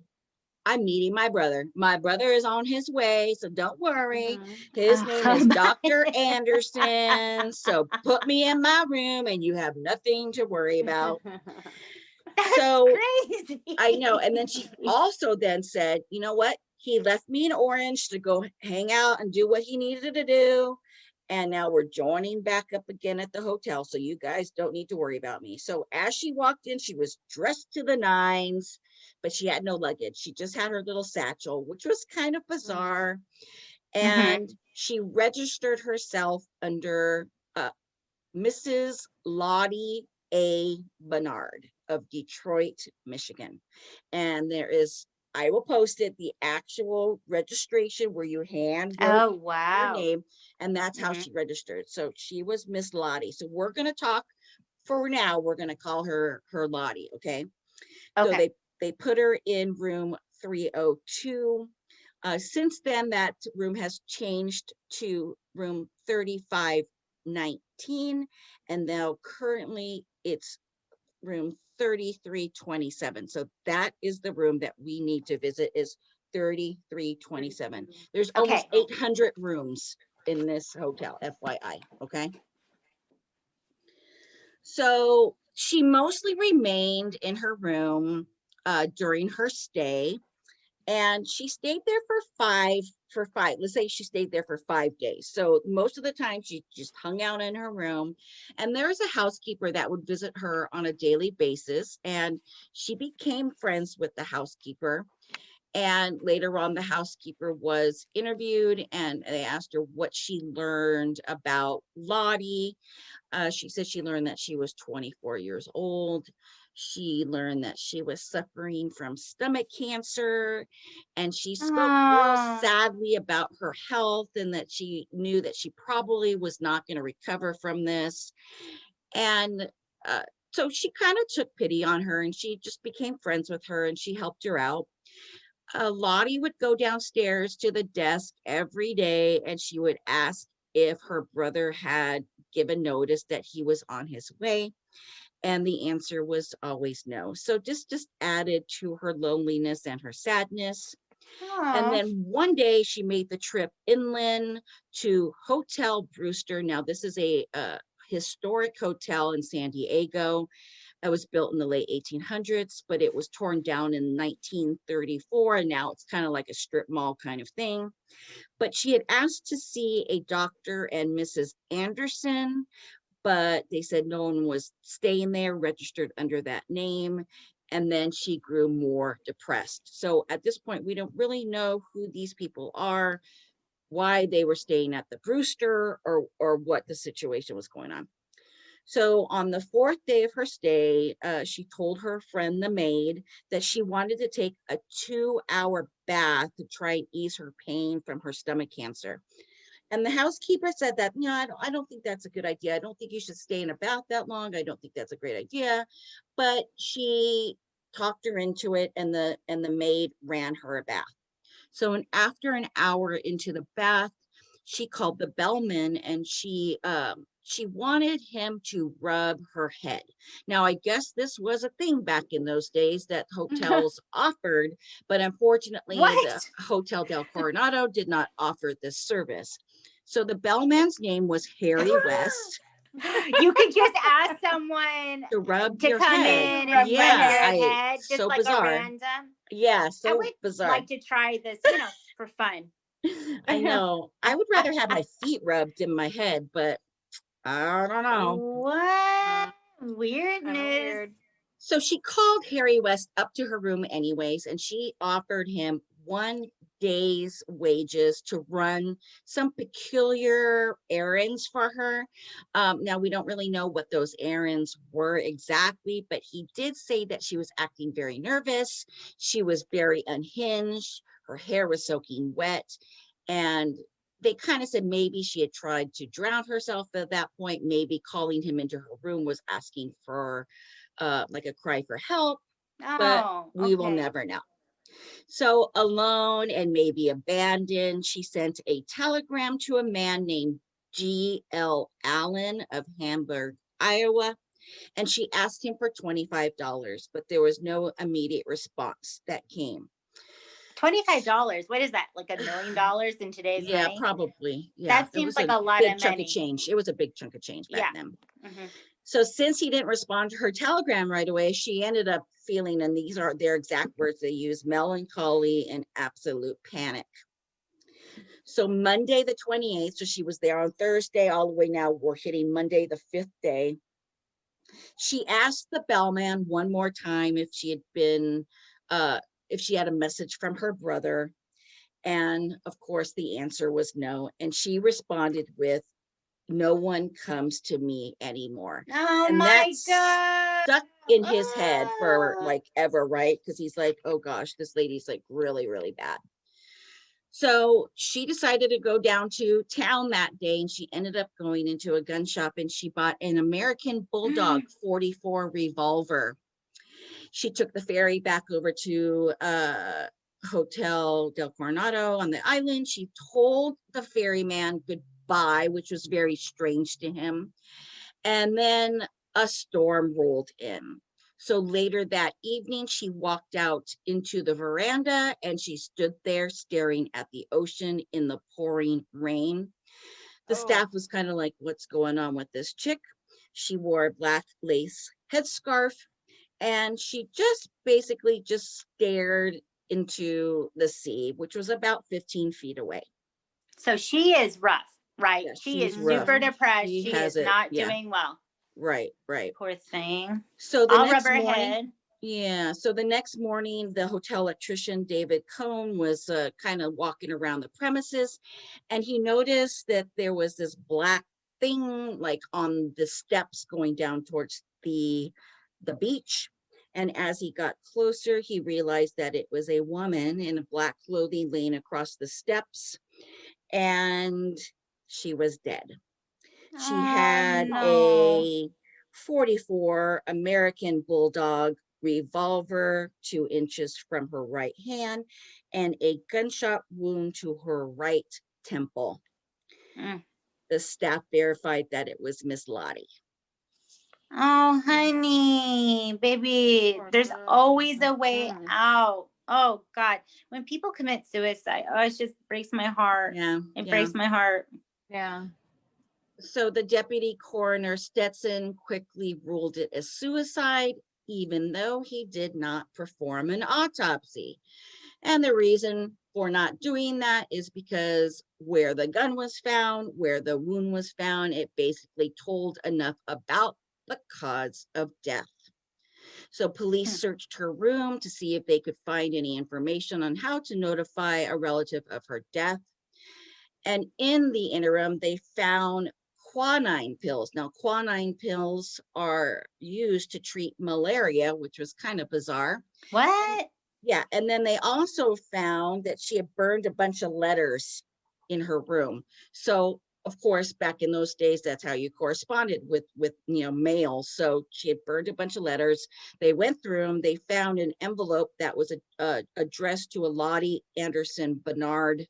I'm meeting my brother. My brother is on his way, so don't worry. His name is Dr. Anderson. So put me in my room and you have nothing to worry about. That's crazy. I know. And then she also then said, you know what? He left me in Orange to go hang out and do what he needed to do. And now we're joining back up again at the hotel. So you guys don't need to worry about me. So as she walked in, she was dressed to the nines, but she had no luggage. She just had her little satchel, which was kind of bizarre. And she registered herself under Mrs. Lottie A. Bernard of Detroit, Michigan. And there is, I will post it, the actual registration where you hand your name, and that's how she registered. So she was Miss Lottie. So we're going to talk, for now, we're going to call her Lottie, okay? So they put her in room 302. Since then, that room has changed to room 3519, and now currently it's room 3327. So that is the room that we need to visit, is 3327. There's almost 800 rooms in this hotel, FYI, okay? So she mostly remained in her room during her stay. And she stayed there let's say she stayed there for 5 days. So most of the time she just hung out in her room, and there was a housekeeper that would visit her on a daily basis, and she became friends with the housekeeper. And later on, the housekeeper was interviewed, and they asked her what she learned about Lottie. She said she learned that she was 24 years old. She learned that she was suffering from stomach cancer, and she spoke real sadly about her health, and that she knew that she probably was not going to recover from this. And so she kind of took pity on her, and she just became friends with her, and she helped her out. Lottie would go downstairs to the desk every day, and she would ask if her brother had given notice that he was on his way. And the answer was always no. So just added to her loneliness and her sadness. And then one day she made the trip inland to Hotel Brewster. Now, this is a historic hotel in San Diego. It was built in the late 1800s, but it was torn down in 1934, and now it's kind of like a strip mall kind of thing. But she had asked to see a Dr. and Mrs. Anderson, but they said no one was staying there, registered under that name. And then she grew more depressed. So at this point, we don't really know who these people are, why they were staying at the Brewster, or what the situation was going on. So on the 4th day of her stay, she told her friend, the maid, that she wanted to take a 2-hour bath to try and ease her pain from her stomach cancer. And the housekeeper said that, I don't think that's a good idea. I don't think you should stay in a bath that long. I don't think that's a great idea. But she talked her into it, and the maid ran her a bath. So after an hour into the bath, she called the bellman, and she wanted him to rub her head. Now, I guess this was a thing back in those days that hotels offered, but unfortunately, the Hotel del Coronado did not offer this service. So the bellman's name was Harry West. You could just ask someone to rub to your come head. in and rub your head, just so like bizarre. a random. Yeah, so I would bizarre. like to try this, for fun. I know. I would rather have my feet rubbed than my head, but I don't know. What weirdness. Weird. So she called Harry West up to her room anyways, and she offered him 1 day's wages to run some peculiar errands for her. Now, we don't really know what those errands were exactly, but he did say that she was acting very nervous. She was very unhinged. Her hair was soaking wet. And they kind of said maybe she had tried to drown herself at that point. Maybe calling him into her room was asking for like a cry for help, but we will never know. So alone and maybe abandoned, she sent a telegram to a man named G.L. Allen of Hamburg, Iowa, and she asked him for $25, but there was no immediate response that came. $25. What is that? Like $1 million in today's money? Yeah, probably. Yeah, that seems like a lot of money. Chunk of change. It was a big chunk of change back then. Mm-hmm. So since he didn't respond to her telegram right away, she ended up feeling, and these are their exact words they use, melancholy and absolute panic. So Monday the 28th, so she was there on Thursday all the way, now we're hitting Monday the 5th day. She asked the bellman one more time if she had been, if she had a message from her brother. And of course the answer was no. And she responded with, "No one comes to me anymore." Oh, and my God. Stuck in his head for like ever, right? Because he's like, oh gosh, this lady's like really, really bad. So she decided to go down to town that day, and she ended up going into a gun shop, and she bought an American Bulldog 44 revolver. She took the ferry back over to Hotel del Coronado on the island. She told the ferryman goodbye, which was very strange to him. And then a storm rolled in. So later that evening, she walked out into the veranda, and she stood there staring at the ocean in the pouring rain. The staff was kind of like, what's going on with this chick? She wore a black lace headscarf, And she just basically just stared into the sea, which was about 15 feet away. So she is rough, right? Yeah, she is rough. super depressed. She is not doing well. Right. Poor thing. So the I'll next rub her morning, head. yeah. So the next morning, the hotel electrician, David Cohn, was kind of walking around the premises, and he noticed that there was this black thing like on the steps going down towards the beach. And as he got closer, he realized that it was a woman in black clothing laying across the steps, and she was dead. She had a 44 American Bulldog revolver 2 inches from her right hand and a gunshot wound to her right temple. The staff verified that it was Miss Lottie. Oh, honey, baby, there's always a way out. Oh, God. When people commit suicide, oh, it just breaks my heart. Yeah. It breaks my heart. Yeah. So the deputy coroner Stetson quickly ruled it as suicide, even though he did not perform an autopsy. And the reason for not doing that is because where the gun was found, where the wound was found, it basically told enough about the cause of death. So police searched her room to see if they could find any information on how to notify a relative of her death. And in the interim, they found quinine pills. Now, quinine pills are used to treat malaria, which was kind of bizarre. What? Yeah, and then they also found that she had burned a bunch of letters in her room. So, of course, back in those days, that's how you corresponded with mail. So she had burned a bunch of letters. They went through them. They found an envelope that was addressed to a Lottie Anderson Bernard.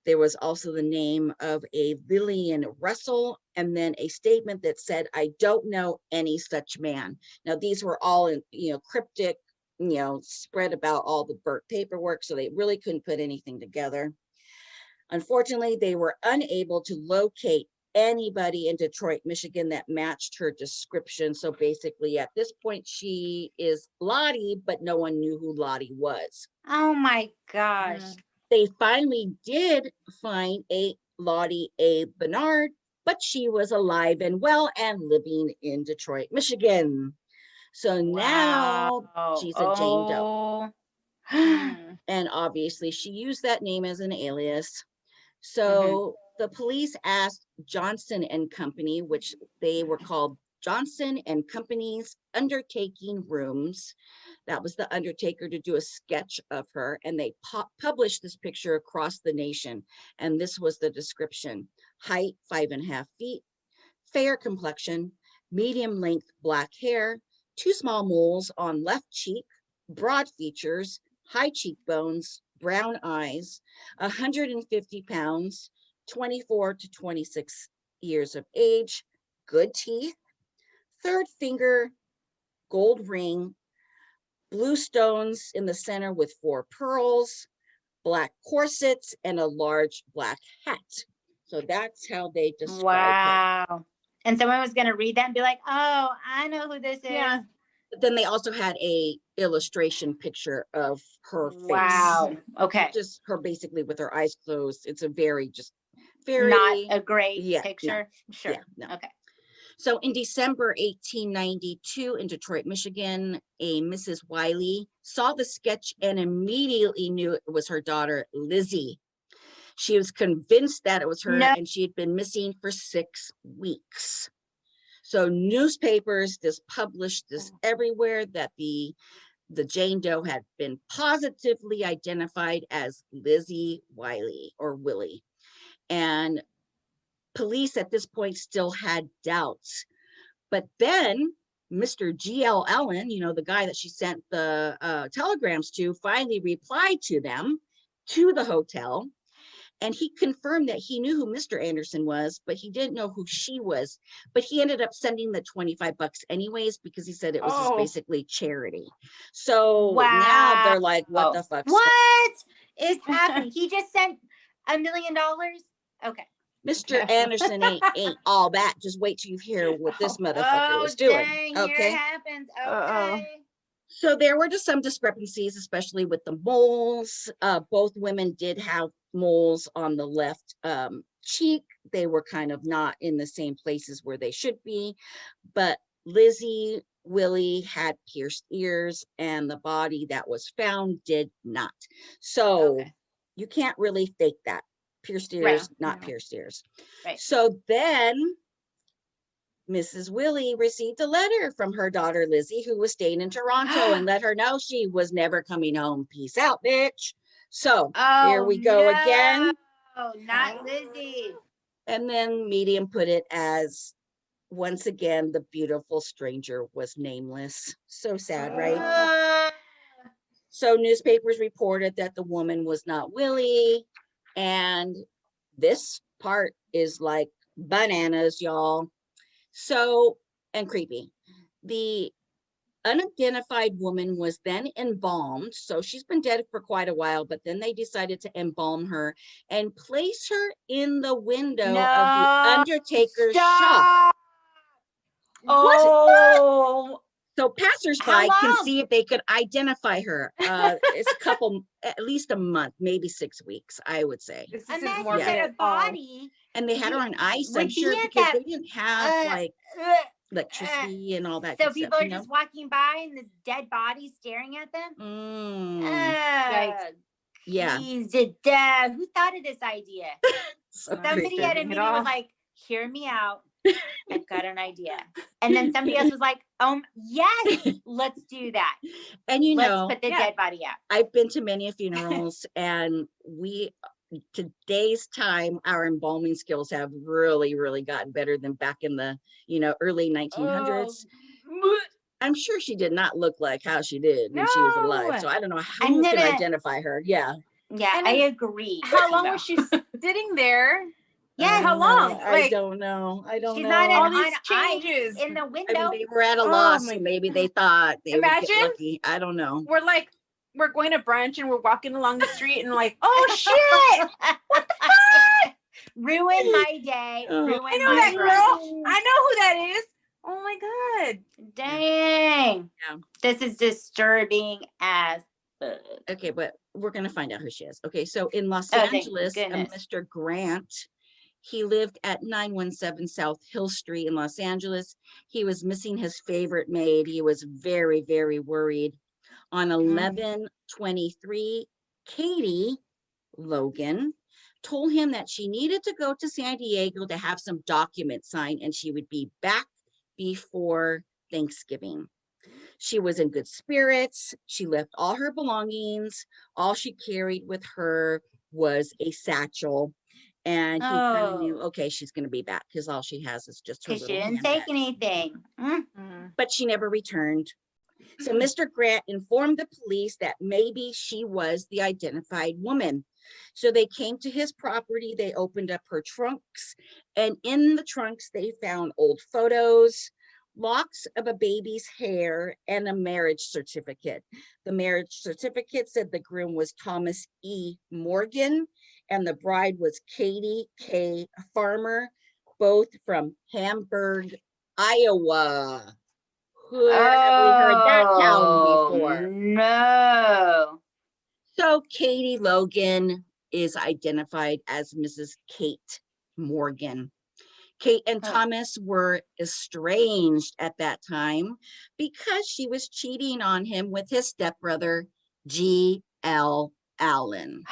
There was also the name of a Lillian Russell, and then a statement that said, "I don't know any such man." Now, these were all in, cryptic, spread about all the burnt paperwork, so they really couldn't put anything together. Unfortunately, they were unable to locate anybody in Detroit, Michigan that matched her description. So basically, at this point, she is Lottie, but no one knew who Lottie was. Oh my gosh. They finally did find a Lottie A. Bernard, but she was alive and well and living in Detroit, Michigan. So now she's a Jane Doe. And obviously she used that name as an alias. So the police asked Johnson and Company, which they were called Johnson and Company's Undertaking Rooms. That was the undertaker, to do a sketch of her, and they published this picture across the nation. And this was the description: height 5.5 feet, fair complexion, medium length black hair, 2 small moles on left cheek, broad features, high cheekbones, brown eyes, 150 pounds, 24 to 26 years of age, good teeth, third finger, gold ring, blue stones in the center with 4 pearls, black corsets, and a large black hat. So that's how they described her. And someone was going to read that and be like, "Oh, I know who this is." Yeah. But then they also had a illustration picture of her face. Wow. Okay. Just her basically with her eyes closed. It's a very not a great picture. No, sure. Yeah, no. Okay. So in December 1892 in Detroit, Michigan, a Mrs. Wiley saw the sketch and immediately knew it was her daughter, Lizzie. She was convinced that it was her, and she had been missing for 6 weeks. So newspapers just published this everywhere that the Jane Doe had been positively identified as Lizzie Wiley or Willie. And police at this point still had doubts. But then Mr. G.L. Ellen, the guy that she sent the telegrams to, finally replied to them, to the hotel. And he confirmed that he knew who Mr. Anderson was, but he didn't know who she was. But he ended up sending the $25 anyways, because he said it was just basically charity. So now they're like, what the fuck? What is happening? He just sent $1 million? Okay. Mr. Anderson ain't all that. Just wait till you hear what this motherfucker was doing. Dang, okay. Here it happens. Okay. So there were just some discrepancies, especially with the moles. Both women did have moles on the left cheek. They were kind of not in the same places where they should be. But Lizzie Willie had pierced ears, and the body that was found did not. So you can't really fake that. Pierced ears, not pierced ears. Right. So then Mrs. Willie received a letter from her daughter Lizzie, who was staying in Toronto, and let her know she was never coming home. Peace out, bitch. So here we go again. Oh, not Lizzie. And then Medium put it as, once again, the beautiful stranger was nameless. So sad, right? So newspapers reported that the woman was not Willie. And this part is like bananas, y'all. So, and creepy. The unidentified woman was then embalmed. So she's been dead for quite a while, but then they decided to embalm her and place her in the window of the undertaker's shop. Oh. So passersby can see if they could identify her. It's at least a month, maybe 6 weeks, I would say. Imagine a body. And they had her on ice, I'm sure, because they didn't have like electricity and all that. So people are just walking by and this dead body staring at them. Yeah. He's dead. Who thought of this idea? Somebody at a meeting was like, "Hear me out. I've got an idea." And then somebody else was like, yes, let's do that. And let's put the dead body out. I've been to many funerals, and today's time, our embalming skills have really, really gotten better than back in the, early 1900s. I'm sure she did not look like how she did when she was alive. So I don't know how you can identify her. Yeah. Yeah, I agree. How long was she sitting there? Yeah, how long? I don't know. She's not all these changes in the window. They were at a loss, so maybe they thought they would get lucky. I don't know. We're going to brunch and we're walking along the street and like, oh shit! What the fuck? Ruined my day. Ruined I know that girl. I know who that is. Oh my god. Dang. Yeah. This is disturbing as fuck. Okay, but we're gonna find out who she is. Okay, so in Los Angeles, Mr. Grant, he lived at 917 South Hill Street in Los Angeles. He was missing his favorite maid. He was very, very worried. On 11/23, Katie Logan told him that she needed to go to San Diego to have some documents signed, and she would be back before Thanksgiving. She was in good spirits. She left all her belongings. All she carried with her was a satchel. And he kind of knew, okay, she's going to be back because all she has is just her little she didn't take anything. But she never returned. So Mr. Grant informed the police that maybe she was the identified woman. So they came to his property. They opened up her trunks. And in the trunks, they found old photos, locks of a baby's hair, and a marriage certificate. The marriage certificate said the groom was Thomas E. Morgan, and the bride was Katie K. Farmer, both from Hamburg, Iowa. Who have we heard that town before? No. So Katie Logan is identified as Mrs. Kate Morgan. Kate and Thomas were estranged at that time because she was cheating on him with his stepbrother, G.L. Allen.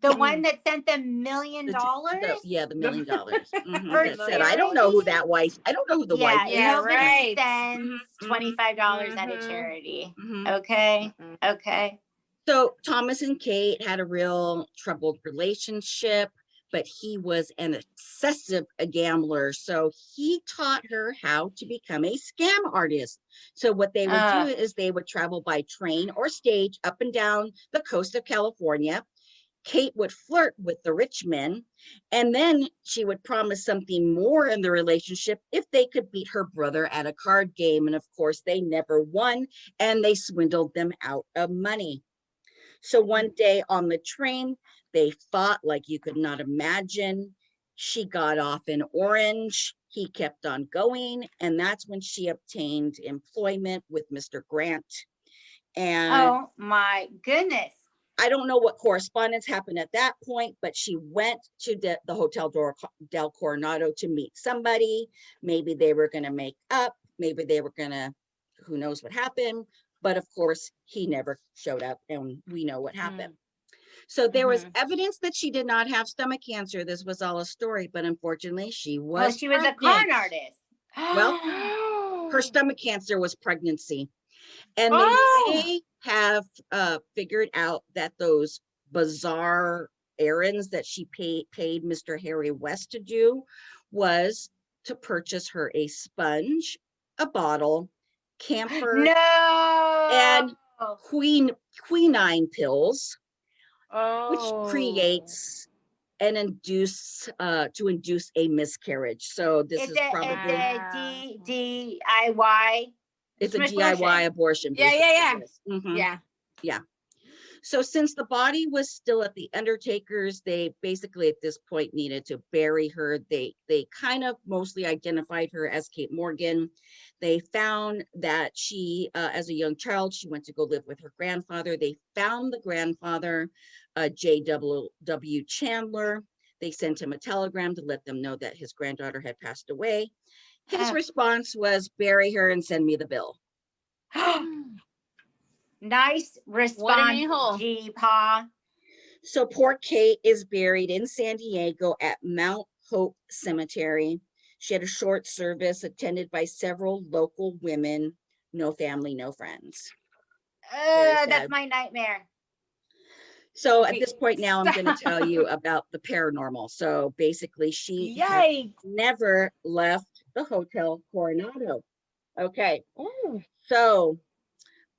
The one that sent them $1 million? The $1 million. That said, I don't know who that was. I don't know who the wife is. Nobody sends $25 at a charity. Okay. Okay. So Thomas and Kate had a real troubled relationship, but he was an excessive gambler. So he taught her how to become a scam artist. So what they would do is they would travel by train or stage up and down the coast of California. Kate would flirt with the rich men, and then she would promise something more in the relationship if they could beat her brother at a card game. And of course, they never won, and they swindled them out of money. So one day on the train, they fought like you could not imagine. She got off in Orange. He kept on going. And that's when she obtained employment with Mr. Grant. And oh my goodness. I don't know what correspondence happened at that point, but she went to the Hotel del Coronado to meet somebody. Maybe they were going to make up. Maybe they were going to, who knows what happened. But of course, he never showed up, and we know what happened. So there was evidence that she did not have stomach cancer. This was all a story, but unfortunately, she was. Well, she was a con artist. Well, her stomach cancer was pregnancy. And they may have figured out that those bizarre errands that she paid Mr. Harry West to do was to purchase her a sponge, a bottle, camphor, and quinine pills, which creates and to induce a miscarriage. So this is probably a DIY. It's a DIY abortion. Yeah. So since the body was still at the undertaker's, they basically at this point needed to bury her. They kind of mostly identified her as Kate Morgan. They found that she, as a young child, she went to go live with her grandfather. They found the grandfather, J.W. Chandler. They sent him a telegram to let them know that his granddaughter had passed away. His response was, bury her and send me the bill. Nice response, G-Pa. So poor Kate is buried in San Diego at Mount Hope Cemetery. She had a short service attended by several local women. No family, no friends. That's my nightmare. So at this point now, I'm going to tell you about the paranormal. So basically, she never left the Hotel Coronado. Okay. So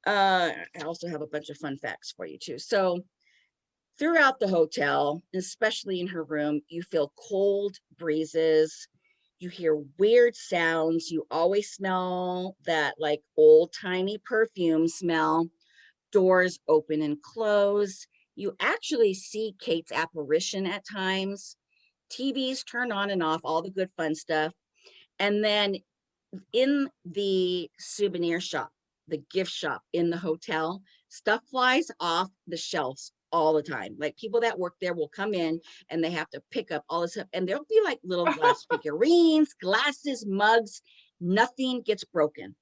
I also have a bunch of fun facts for you too. So throughout the hotel, especially in her room, you feel cold breezes. You hear weird sounds. You always smell that like old timey perfume smell. Doors open and close. You actually see Kate's apparition at times. TVs turn on and off, all the good fun stuff. And then in the souvenir shop, the gift shop in the hotel, stuff flies off the shelves all the time. Like people that work there will come in and they have to pick up all this stuff. And there'll be like little glass figurines, glasses, mugs. Nothing gets broken.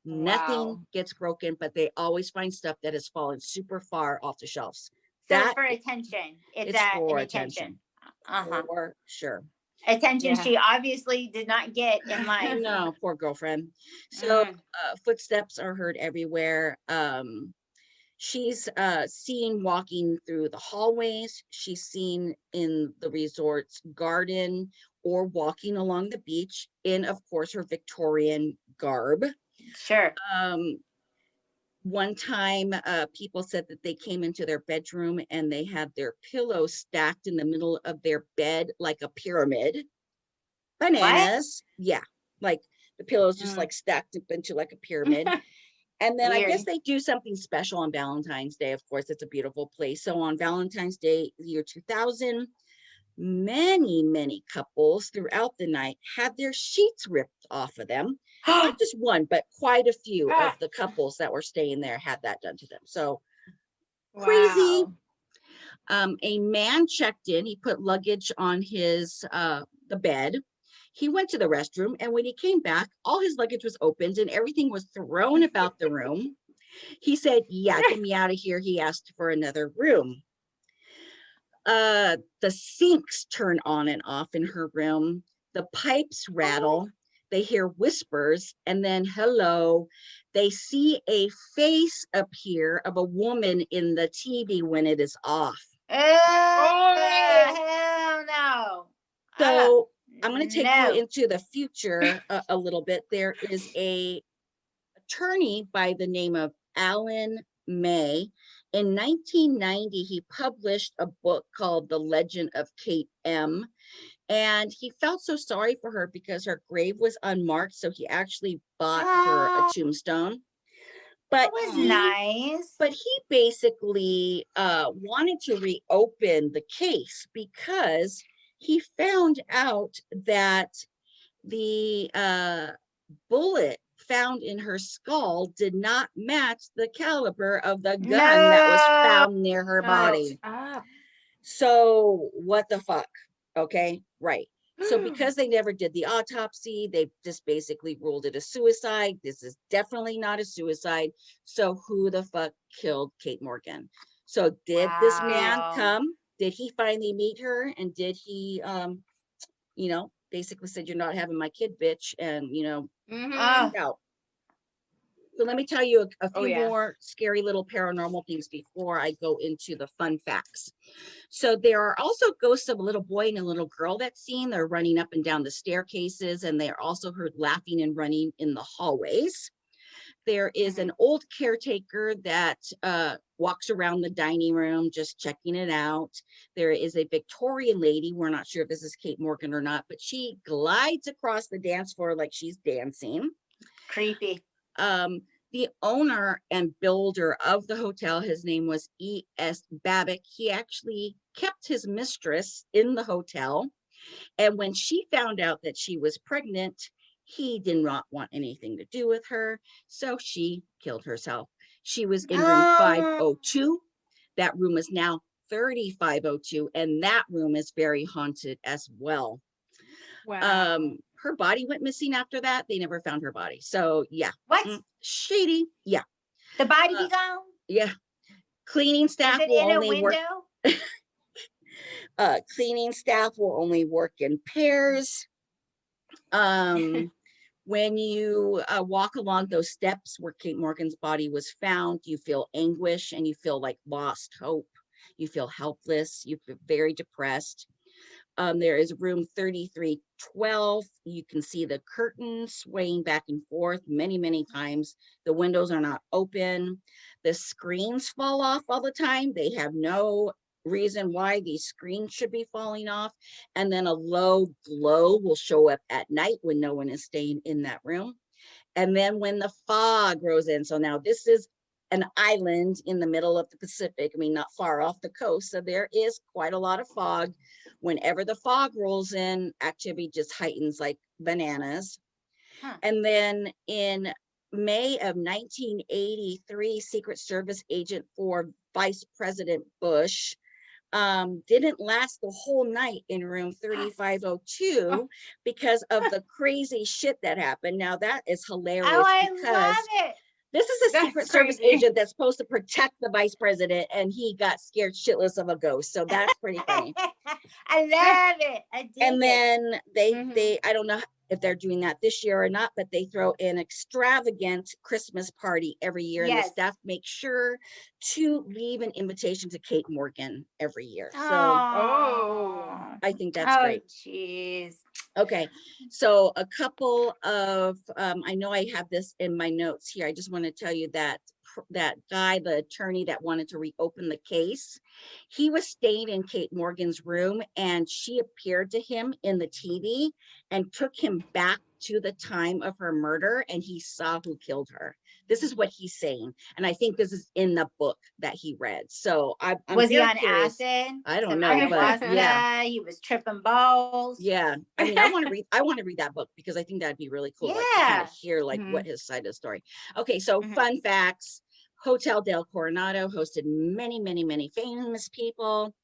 Nothing gets broken, but they always find stuff that has fallen super far off the shelves. So it's for attention. It's for attention. For sure. Attention she obviously did not get in life. No, poor girlfriend. So footsteps are heard everywhere. She's seen walking through the hallways. She's seen in the resort's garden or walking along the beach in, of course, her Victorian garb. Sure. One time, people said that they came into their bedroom and they had their pillows stacked in the middle of their bed like a pyramid. Bananas. What? Yeah, like the pillows just like stacked up into like a pyramid. And then I guess they do something special on Valentine's Day. Of course, it's a beautiful place. So on Valentine's Day, year 2000, many couples throughout the night had their sheets ripped off of them. Not just one, but quite a few of the couples that were staying there had that done to them. So crazy. A man checked in. He put luggage on his the bed. He went to the restroom, and when he came back, all his luggage was opened and everything was thrown about the room. He said, yeah, get me out of here. He asked for another room. The sinks turn on and off in her room. The pipes rattle. They hear whispers, and then hello, they see a face appear of a woman in the TV when it is off. Hell no. So I'm going to take you into the future a little bit. There is a attorney by the name of Alan May. In 1990, he published a book called The Legend of Kate M. And he felt so sorry for her because her grave was unmarked. So he actually bought her a tombstone. But that was nice. But he basically wanted to reopen the case because he found out that the bullet found in her skull did not match the caliber of the gun that was found near her body. So what the fuck? Okay, right. So because they never did the autopsy, they just basically ruled it a suicide. This is definitely not a suicide. So who the fuck killed Kate Morgan? So did this man come? Did he finally meet her? And did he, you know, basically said, you're not having my kid, bitch. And, you know, no. So let me tell you a few more scary little paranormal things before I go into the fun facts. So there are also ghosts of a little boy and a little girl that's seen. They're running up and down the staircases, and they are also heard laughing and running in the hallways. There is an old caretaker that walks around the dining room just checking it out. There is a Victorian lady, we're not sure if this is Kate Morgan or not, but she glides across the dance floor like she's dancing. Creepy. The owner and builder of the hotel, his name was E.S. Babbitt. He actually kept his mistress in the hotel. And when she found out that she was pregnant, he did not want anything to do with her. So she killed herself. She was in room 502. That room is now 3502. And that room is very haunted as well. Wow. Her body went missing after that. They never found her body. So yeah. What? Shady. Yeah. The body be gone? Yeah. Cleaning staff will only work. Cleaning staff will only work in pairs. When you walk along those steps where Kate Morgan's body was found, you feel anguish and you feel like lost hope. You feel helpless. You feel very depressed. There is room 3312. You can see the curtains swaying back and forth many, many times. The windows are not open. The screens fall off all the time. They have no reason why these screens should be falling off. And then a low glow will show up at night when no one is staying in that room. And then when the fog rolls in, so now this is an island in the middle of the Pacific, I mean, not far off the coast. So there is quite a lot of fog. Whenever the fog rolls in, activity just heightens like bananas. And then in May of 1983, Secret Service agent for Vice President Bush didn't last the whole night in room 3502 because of the crazy shit that happened. Now that is hilarious. Oh, I love it. This is a Secret Service agent that's supposed to protect the vice president, and he got scared shitless of a ghost. So that's pretty funny. I love it. I dig and then they I don't know if they're doing that this year or not, but they throw an extravagant Christmas party every year. And the staff make sure to leave an invitation to Kate Morgan every year. So I think that's great. Jeez. Okay, so a couple of, I know I have this in my notes here. I just want to tell you that that guy, the attorney that wanted to reopen the case, he was staying in Kate Morgan's room and she appeared to him in the TV and took him back to the time of her murder, and he saw who killed her. This is what he's saying, and I think this is in the book that he read. So I'm was he on curious. acid? I don't know, but yeah, he was tripping balls. Yeah, I mean, I want to read that book because I think that'd be really cool. Yeah, like, to kind of hear like what his side of the story. Okay, so fun facts. Hotel del Coronado hosted many, many, many famous people.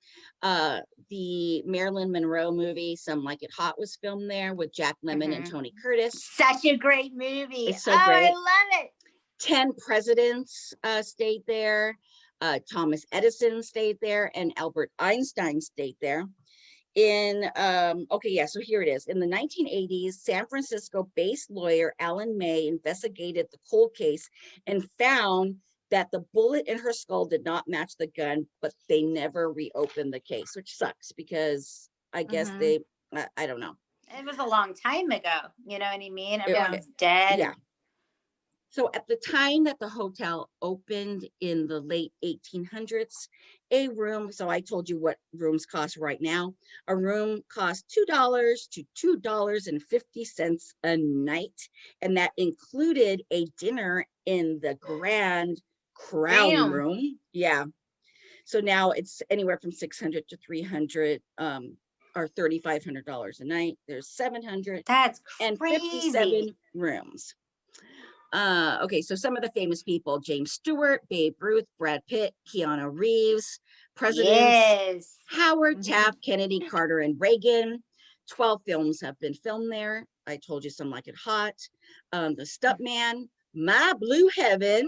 The Marilyn Monroe movie, Some Like It Hot, was filmed there with Jack Lemmon and Tony Curtis. Such a great movie. It's so great. I love it. 10 presidents stayed there. Thomas Edison stayed there, and Albert Einstein stayed there. In so here it is. In the 1980s, San Francisco-based lawyer Alan May investigated the cold case and found that the bullet in her skull did not match the gun, but they never reopened the case, which sucks because I guess they, I don't know. It was a long time ago. You know what I mean? Everyone was dead. Yeah. So at the time that the hotel opened in the late 1800s, a room, so I told you what rooms cost right now, a room cost $2 to $2.50 a night. And that included a dinner in the Grand Crown Room. Yeah. So now it's anywhere from $600 to $300 are $3,500 a night. There's 757 That's crazy. rooms. Okay, so some of the famous people: James Stewart, Babe Ruth, Brad Pitt, Keanu Reeves, presidents, Yes. Howard, Taft, Kennedy, Carter, and Reagan. 12 films have been filmed there. I told you Some Like It Hot, The Stuntman, My Blue Heaven,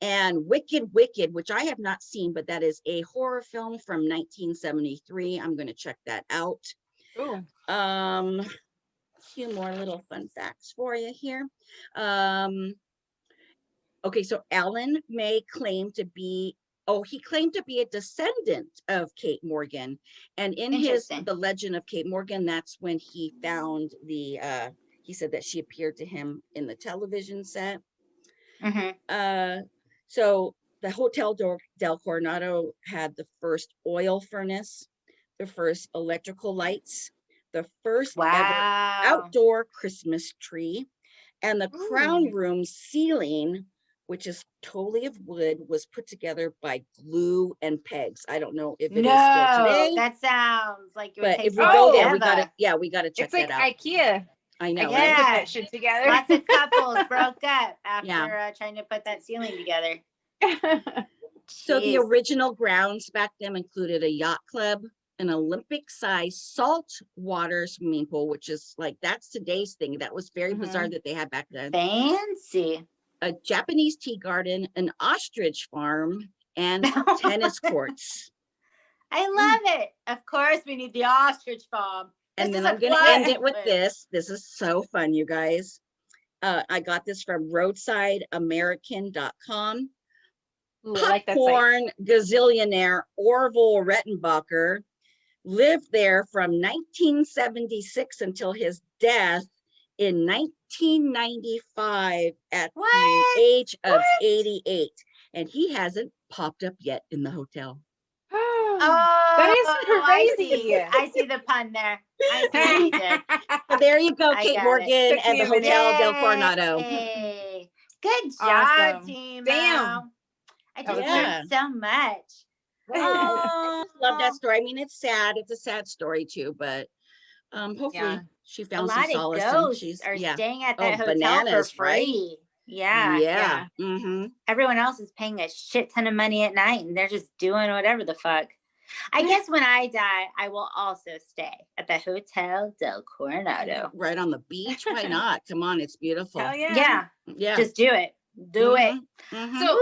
and Wicked Wicked, which I have not seen, but that is a horror film from 1973. I'm going to check that out. Ooh. A few more little fun facts for you here. Okay, so Alan May claimed to be a descendant of Kate Morgan. And in The Legend of Kate Morgan, that's when he found he said that she appeared to him in the television set. So the Hotel del Coronado had the first oil furnace, the first electrical lights, the first ever outdoor Christmas tree, and the crown room ceiling, which is totally of wood, was put together by glue and pegs. I don't know if it is still today. That sounds like it would but take if we go there, we gotta check that out. It's like IKEA. I know. Put that shit together. Lots of couples broke up after trying to put that ceiling together. So the original grounds back then included a yacht club, an Olympic-sized salt water swimming pool, which is like, that's today's thing. That was very bizarre that they had back then. Fancy. A Japanese tea garden, an ostrich farm, and tennis courts. I love it. Of course, we need the ostrich farm. And then I'm going to end it with this. This is so fun, you guys. I got this from roadsideamerican.com. Popcorn gazillionaire Orville Rettenbacher lived there from 1976 until his death in 1995 at the age of 88. And he hasn't popped up yet in the hotel. That is crazy. I see the pun there. I see what you did. So there you go, Kate Morgan and the Hotel del Coronado. Good job, team. Damn. I just learned so much. I love that story. I mean, it's sad. It's a sad story too, but hopefully she found some solace. A lot of ghosts are staying at that hotel for free. Right? Yeah. Mm-hmm. Everyone else is paying a shit ton of money at night, and they're just doing whatever the fuck. I guess when I die, I will also stay at the Hotel del Coronado. Right on the beach? Why not? Come on, it's beautiful. Hell yeah. Yeah. Just do it. Do it. Mm-hmm. So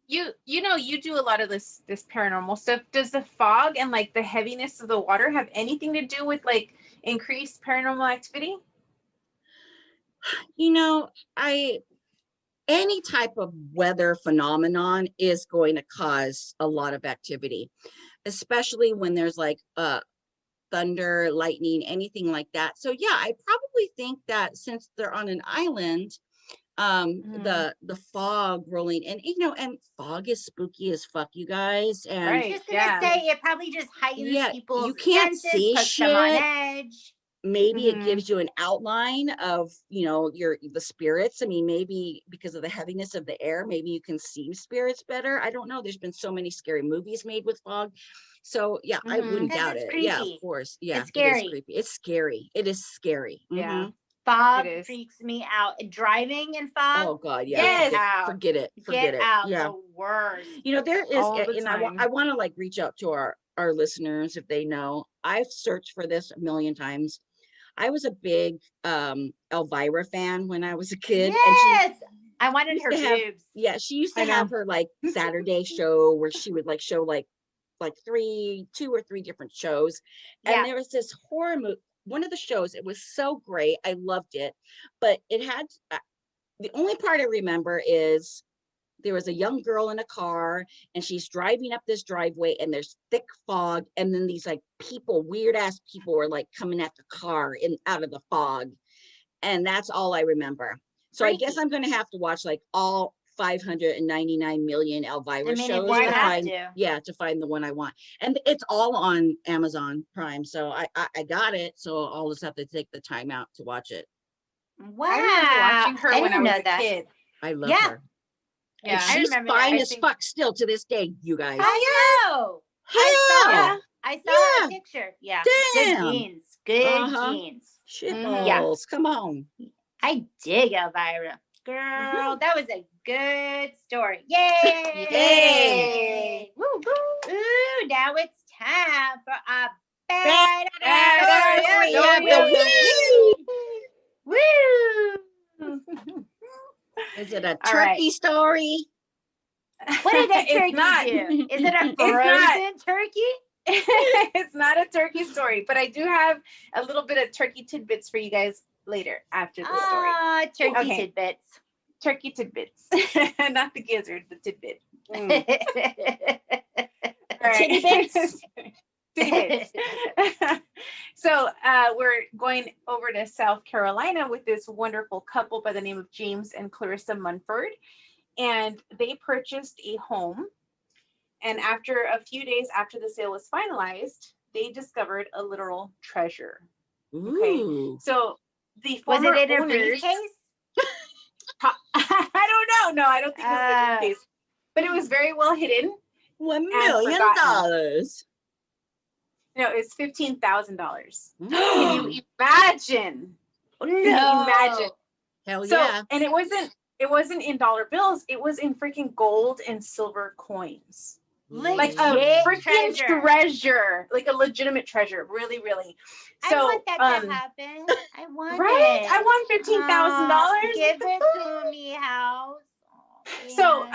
you know, you do a lot of this paranormal stuff. Does the fog and like the heaviness of the water have anything to do with like increased paranormal activity? You know, any type of weather phenomenon is going to cause a lot of activity, especially when there's like thunder, lightning, anything like that. So yeah, I probably think that since they're on an island, the fog rolling, and you know, and fog is spooky as fuck, you guys. And I was just gonna say it probably just heightens people's you can't senses, see puts shit. them on edge. Maybe it gives you an outline of, you know, the spirits. I mean, maybe because of the heaviness of the air, maybe you can see spirits better. I don't know. There's been so many scary movies made with fog. So yeah, I wouldn't doubt it. Creepy. Yeah, of course. Yeah, it's scary. It is creepy. It's scary. It is scary. Yeah. Fog freaks me out. Driving in fog. Oh God, yeah. Forget it. Get out. The worst. You know, there is, and I want to like reach out to our listeners if they know. I've searched for this a million times. I was a big Elvira fan when I was a kid. Yes, and I wanted her boobs. Yeah, she used to have her like Saturday show where she would like show like 2 or 3 different shows. And there was this horror movie. One of the shows, it was so great. I loved it. But it had, the only part I remember is there was a young girl in a car and she's driving up this driveway and there's thick fog. And then these like people, weird ass people were like coming at the car out of the fog. And that's all I remember. So I guess I'm going to have to watch like all 599 million Elvira shows to find the one I want. And it's all on Amazon Prime. So I got it. So I'll just have to take the time out to watch it. Wow. I remember watching her when I was a kid. I love her. Yeah, and she's fine as fuck still to this day, you guys. I know. Yeah. I saw a picture. Yeah. Damn. Good genes. Good genes. Shit balls. Come on. I dig Elvira. Girl, that was a good story. Yay! Yay! Woo, woo. Ooh, now it's time for a bad story of the week. Woo! Is it a turkey story? What did a turkey do? Is it a frozen turkey? It's not a turkey story, but I do have a little bit of turkey tidbits for you guys later after the story. Turkey tidbits. Turkey tidbits. Not the gizzard, the tidbit. Titty bits. Titty bits. So we're going over to South Carolina with this wonderful couple by the name of James and Clarissa Munford. And they purchased a home. And after a few days after the sale was finalized, they discovered a literal treasure. Okay. So the former was it in owners, a briefcase? I don't know. No, I don't think it was a briefcase. But it was very well hidden. $1 million. No, it's $15,000. Can you imagine? No. Can you imagine? Hell yeah. And it wasn't in dollar bills. It was in freaking gold and silver coins. Like a freaking treasure, like a legitimate treasure. Really, really. So, I want that to happen. I want right? it. I want $15,000. Give it to me, house. So,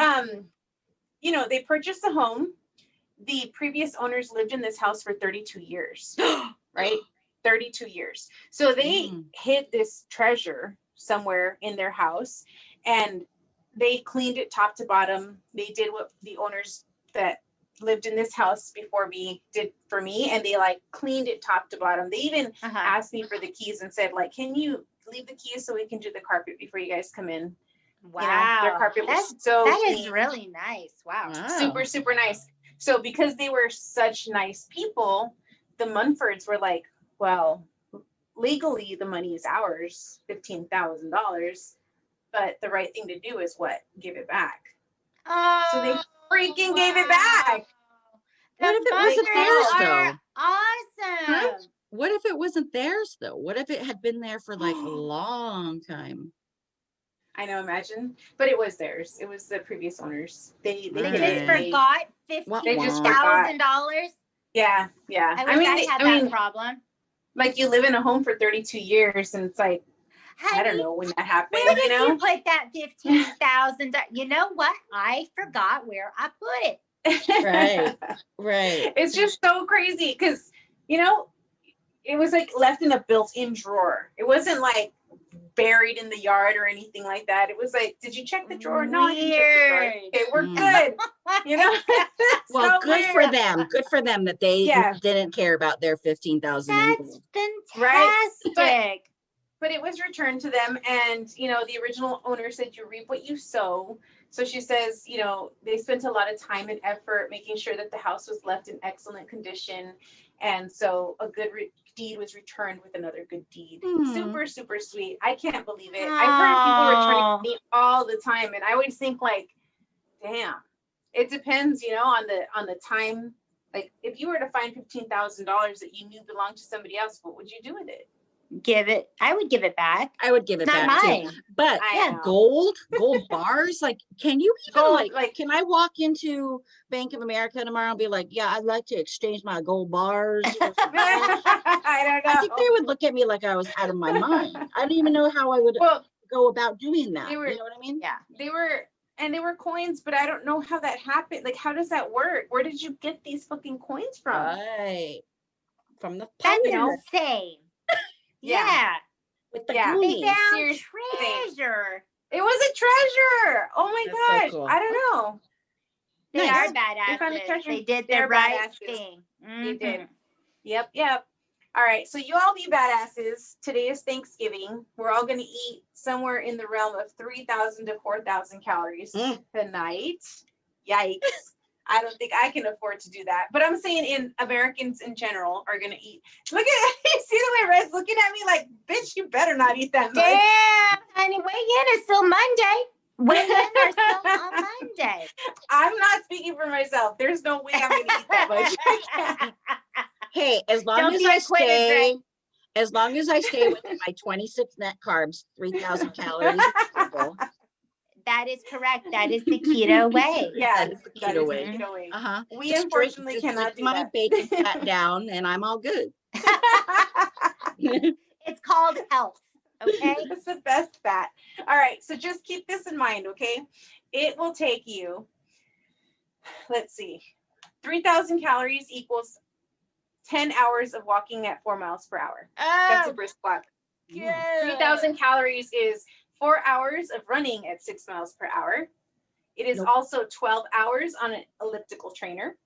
they purchased the home. The previous owners lived in this house for 32 years, right? 32 years. So they hid this treasure somewhere in their house, and they cleaned it top to bottom. They did what the owners that lived in this house before me did for me, and they like cleaned it top to bottom. They even asked me for the keys and said, like, can you leave the keys so we can do the carpet before you guys come in? Wow. Their carpet was so that clean. is really nice. Wow. Super, super nice. So because they were such nice people, the Munfords were like, well, legally the money is ours, $15,000, but the right thing to do is what? Give it back. Oh, so they freaking gave it back. What if it wasn't theirs though? Awesome. What if it wasn't theirs though? What if it had been there for like a long time? I know, imagine. But it was theirs. It was the previous owners. They just forgot $15,000. Yeah. I mean, I had that problem. Like you live in a home for 32 years and it's like, honey, I don't know when that happened. Where did you put that $15,000? You know what? I forgot where I put it. Right. It's just so crazy because, it was like left in a built-in drawer. It wasn't like buried in the yard or anything like that. It was like, did you check the drawer? No, I didn't check the drawer. Okay, we're good. Well, so good for them. Good for them that they didn't care about their $15,000. That's fantastic. Right? But it was returned to them, and the original owner said, "You reap what you sow." So she says, they spent a lot of time and effort making sure that the house was left in excellent condition, and so a good deed was returned with another good deed. Super, super sweet. I can't believe it. I've heard people returning me all the time, and I always think like, damn. It depends, on the time. Like if you were to find $15,000 that you knew belonged to somebody else, what would you do with it? I would give it back. I would give it back too. But gold bars, like, can you even like can I walk into Bank of America tomorrow and be like, yeah, I'd like to exchange my gold bars? I don't know. I think they would look at me like I was out of my mind. I don't even know how I would go about doing that. You know what I mean? Yeah. They were coins, but I don't know how that happened. Like, how does that work? Where did you get these fucking coins from? Right. From the That's insane. Yeah. With the goonies. They found treasure. It was a treasure. Oh my gosh. So cool. I don't know. They are badasses. They did the right thing. They did. Yep. All right. So you all be badasses. Today is Thanksgiving. We're all going to eat somewhere in the realm of 3,000 to 4,000 calories tonight. Yikes. I don't think I can afford to do that. But I'm saying Americans in general are going to eat. Look at you see the way Red's looking at me like, bitch, you better not eat that much. Damn, honey, weigh in. It's still Monday. Weigh in are still on Monday. I'm not speaking for myself. There's no way I'm going to eat that much. Hey, as long Don't as be I a quitter, stay, Greg. as long as I stay within my 26 net carbs, 3,000 calories achievable. That is correct. That is the keto way. Yeah, That is the that keto is way. the keto way. Uh-huh. We unfortunately cannot do my that. bacon fat down, and I'm all good. It's called health. Okay. It's the best fat. All right. So just keep this in mind. Okay. It will take you, let's see, 3,000 calories equals 10 hours of walking at 4 miles per hour. That's a brisk walk. 3,000 calories is 4 hours of running at 6 miles per hour. It is also 12 hours on an elliptical trainer.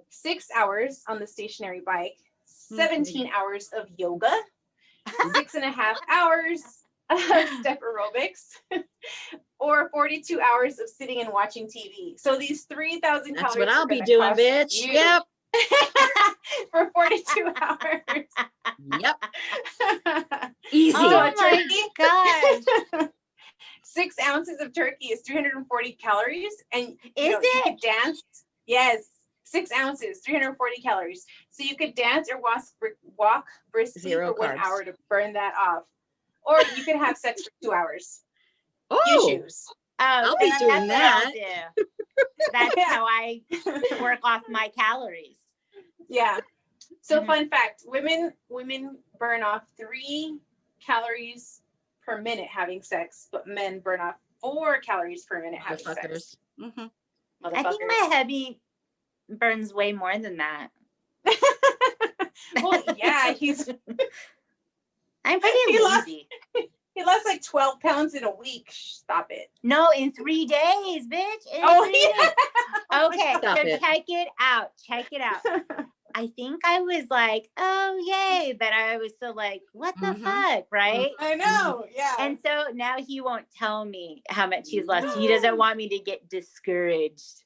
6 hours on the stationary bike. 17 hours of yoga. 6.5 hours of step aerobics. Or 42 hours of sitting and watching TV. So these 3,000 calories. That's what I'll be doing, bitch. Yep. For 42 hours. Yep. Easy. Oh my gosh. 6 ounces of turkey is 340 calories. And you could dance. Yes. 6 ounces, 340 calories. So you could dance or walk briskly for 1 hour to burn that off. Or you could have sex for 2 hours. Oh, you choose. I'll be doing that. That's how I work off my calories. Yeah. So fun fact, women burn off 3 calories per minute having sex, but men burn off 4 calories per minute having sex. I think my hubby burns way more than that. Well, yeah, I'm pretty lazy. He lost like 12 pounds in a week. Stop it. No, in 3 days, bitch. Okay, so check it out. Check it out. I think I was like, oh, yay. But I was still like, what the fuck, right? I know, yeah. And so now he won't tell me how much he's lost. He doesn't want me to get discouraged.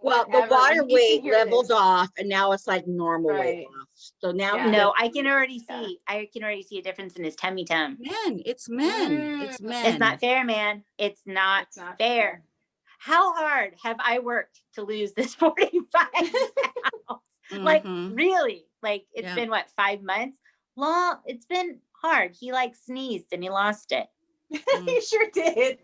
Well, the water weight leveled off, and now it's like normal weight loss. So now, no, I can already see. I can already see a difference in his tummy. Men, it's men. It's men. It's not fair, man. It's not fair. How hard have I worked to lose this 45 pounds? Like really? Like it's been what, 5 months? Long. It's been hard. He like sneezed and he lost it. He sure did.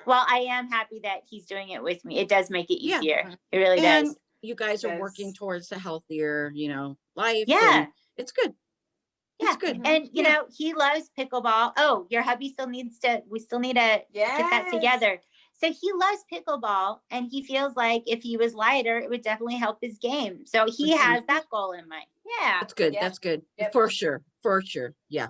Well, I am happy that he's doing it with me. It does make it easier. It really does. You guys are working towards a healthier, life. Yeah. It's good. Yeah. It's good. And he loves pickleball. Oh, your hubby we still need to get that together. So he loves pickleball and he feels like if he was lighter, it would definitely help his game. So he has that goal in mind. Yeah. That's good. That's good. Yep. For sure. Yeah.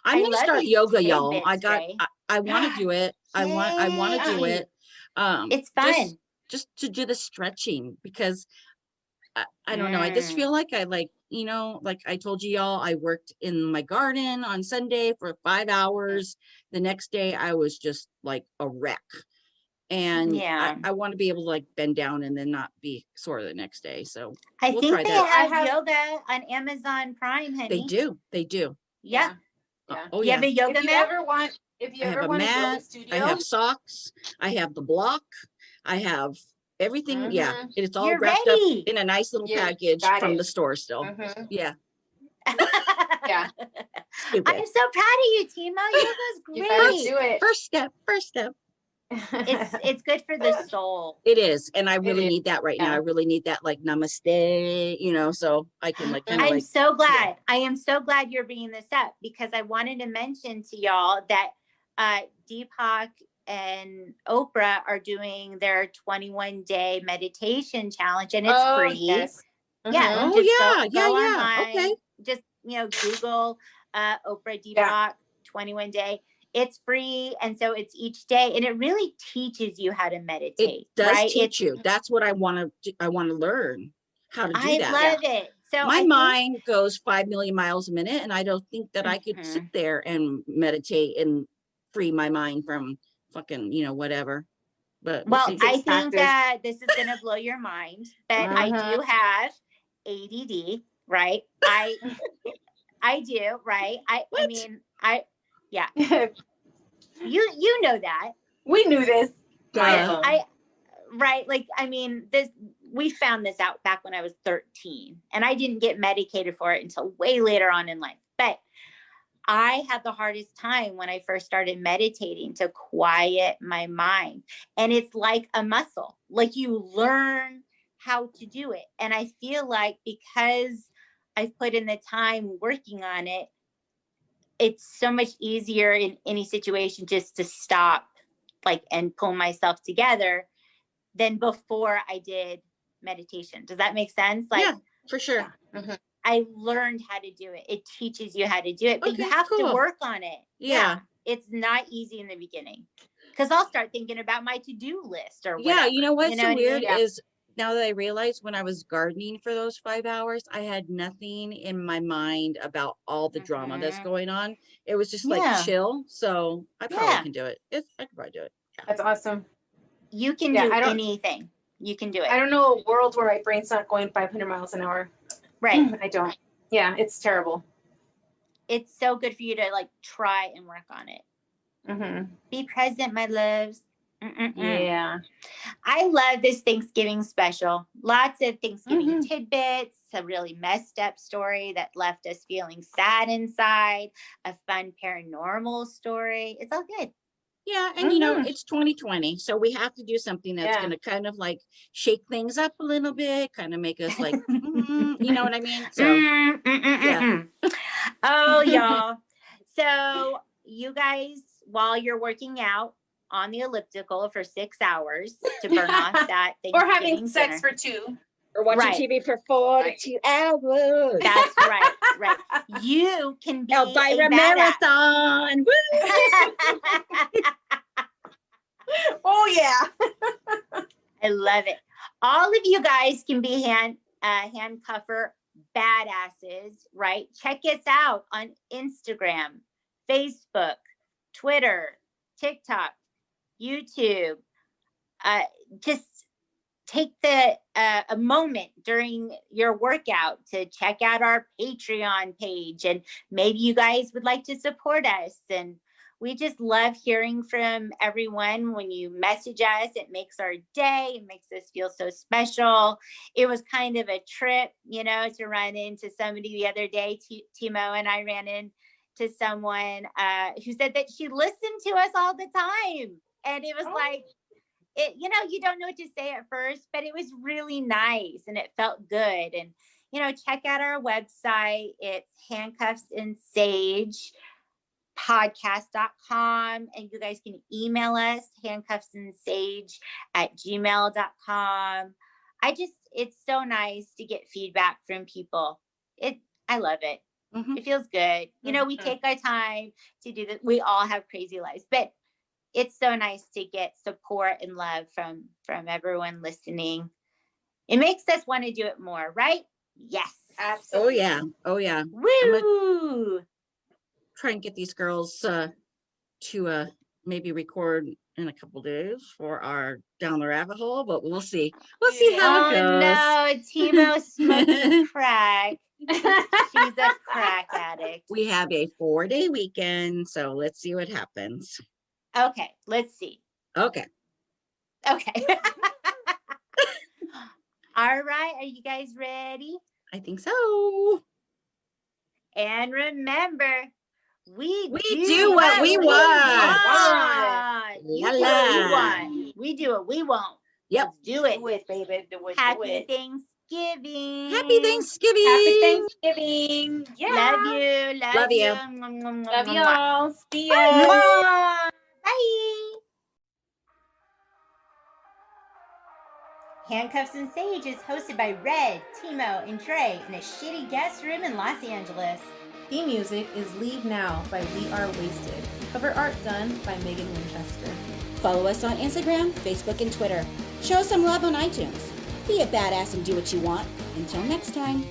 I'm going to start yoga, y'all. I want to do it. I want to do it. It's fun. Just to do the stretching because I don't know. I just feel like like I told you y'all, I worked in my garden on Sunday for 5 hours. The next day I was just like a wreck. And I want to be able to like bend down and then not be sore the next day. So I think they have yoga on Amazon Prime, honey. They do. Yeah. Oh, you have a yoga mat? If you ever want to go to studio, I have socks. I have the block. I have everything. Yeah. It's all wrapped up in a nice little package from the store still. Yeah. Yeah. I'm so proud of you, Timo. Yoga's great. You better do it. First step. It's good for the soul. It is. And I really need that right now. I really need that like namaste, so I can like kind of I'm so glad. I am so glad you're bringing this up because I wanted to mention to y'all that Deepak and Oprah are doing their 21-day meditation challenge and it's free. Yes. Yeah. Go online, okay. Just, Google Oprah Deepak 21-day. It's free. And so it's each day and it really teaches you how to meditate. It does teach you. That's what I want to learn how to do that. I love it. So my mind goes 5 million miles a minute and I don't think that I could sit there and meditate and free my mind from fucking, whatever. But I think that this is going to blow your mind, but I do have ADD, right? I do, right? I mean, yeah. You know that. We knew this. Right. Like, I mean, this, we found this out back when I was 13, and I didn't get medicated for it until way later on in life. But I had the hardest time when I first started meditating to quiet my mind. And it's like a muscle, like you learn how to do it. And I feel like because I've put in the time working on it, it's so much easier in any situation just to stop, like, and pull myself together than before I did meditation. Does that make sense? Like, yeah, for sure. Yeah. Mm-hmm. I learned how to do it. It teaches you how to do it, but you have to work on it. Yeah. It's not easy in the beginning, because I'll start thinking about my to-do list or whatever. Yeah, you know what's so weird is now that I realize when I was gardening for those 5 hours, I had nothing in my mind about all the drama that's going on. It was just like chill. So I probably can do it. I could probably do it. Yeah. That's awesome. You can do anything. You can do it. I don't know a world where my brain's not going 500 miles an hour. Right. I don't. Yeah, it's terrible. It's so good for you to like try and work on it. Mm-hmm. Be present, my loves. Yeah. I love this Thanksgiving special. Lots of Thanksgiving tidbits, a really messed up story that left us feeling sad inside, a fun paranormal story. It's all good. Yeah, and you know, it's 2020, so we have to do something that's going to kind of like shake things up a little bit, kind of make us like, you know what I mean? So, yeah. Oh, y'all. So you guys, while you're working out on the elliptical for 6 hours to burn off that Thanksgiving or having sex dinner. for 2. Or watching TV for 42 hours. That's right. Right. You can be Elvira Marathon. Oh, yeah. I love it. All of you guys can be handcuffer badasses, right? Check us out on Instagram, Facebook, Twitter, TikTok, YouTube. Just take a moment during your workout to check out our Patreon page, and maybe you guys would like to support us. And we just love hearing from everyone. When you message us, it makes our day. It makes us feel so special. It was kind of a trip, you know, to run into somebody the other day. Timo and I ran into someone who said that she listened to us all the time. And it was like, you know, you don't know what to say at first, but it was really nice and it felt good. And, you know, check out our website. It's Handcuffs and Sage podcast.com, and you guys can email us handcuffsandsage@gmail.com. It's so nice to get feedback from people. I love it. It feels good. You know, we take our time to do this. We all have crazy lives, but it's so nice to get support and love from everyone listening. It makes us want to do it more, right? Yes. Absolutely. Oh yeah. Woo! Try and get these girls to maybe record in a couple days for our Down the Rabbit Hole, but we'll see. We'll see how it goes. Oh no, Timo's smoking crack. She's a crack addict. We have a 4-day weekend, so let's see what happens. Okay, let's see. Okay. All right, are you guys ready? I think so. And remember, we do what we want. We do what we want. Yep. Let's do it. Do it, baby. Do it. Happy Thanksgiving. Happy Thanksgiving. Happy Thanksgiving. Yeah. Love you. Love y'all. See ya. Bye. Handcuffs and Sage is hosted by Red, Timo, and Trey in a shitty guest room in Los Angeles. Theme music is Leave Now by We Are Wasted. Cover art done by Megan Winchester. Follow us on Instagram, Facebook, and Twitter. Show us some love on iTunes. Be a badass and do what you want. Until next time.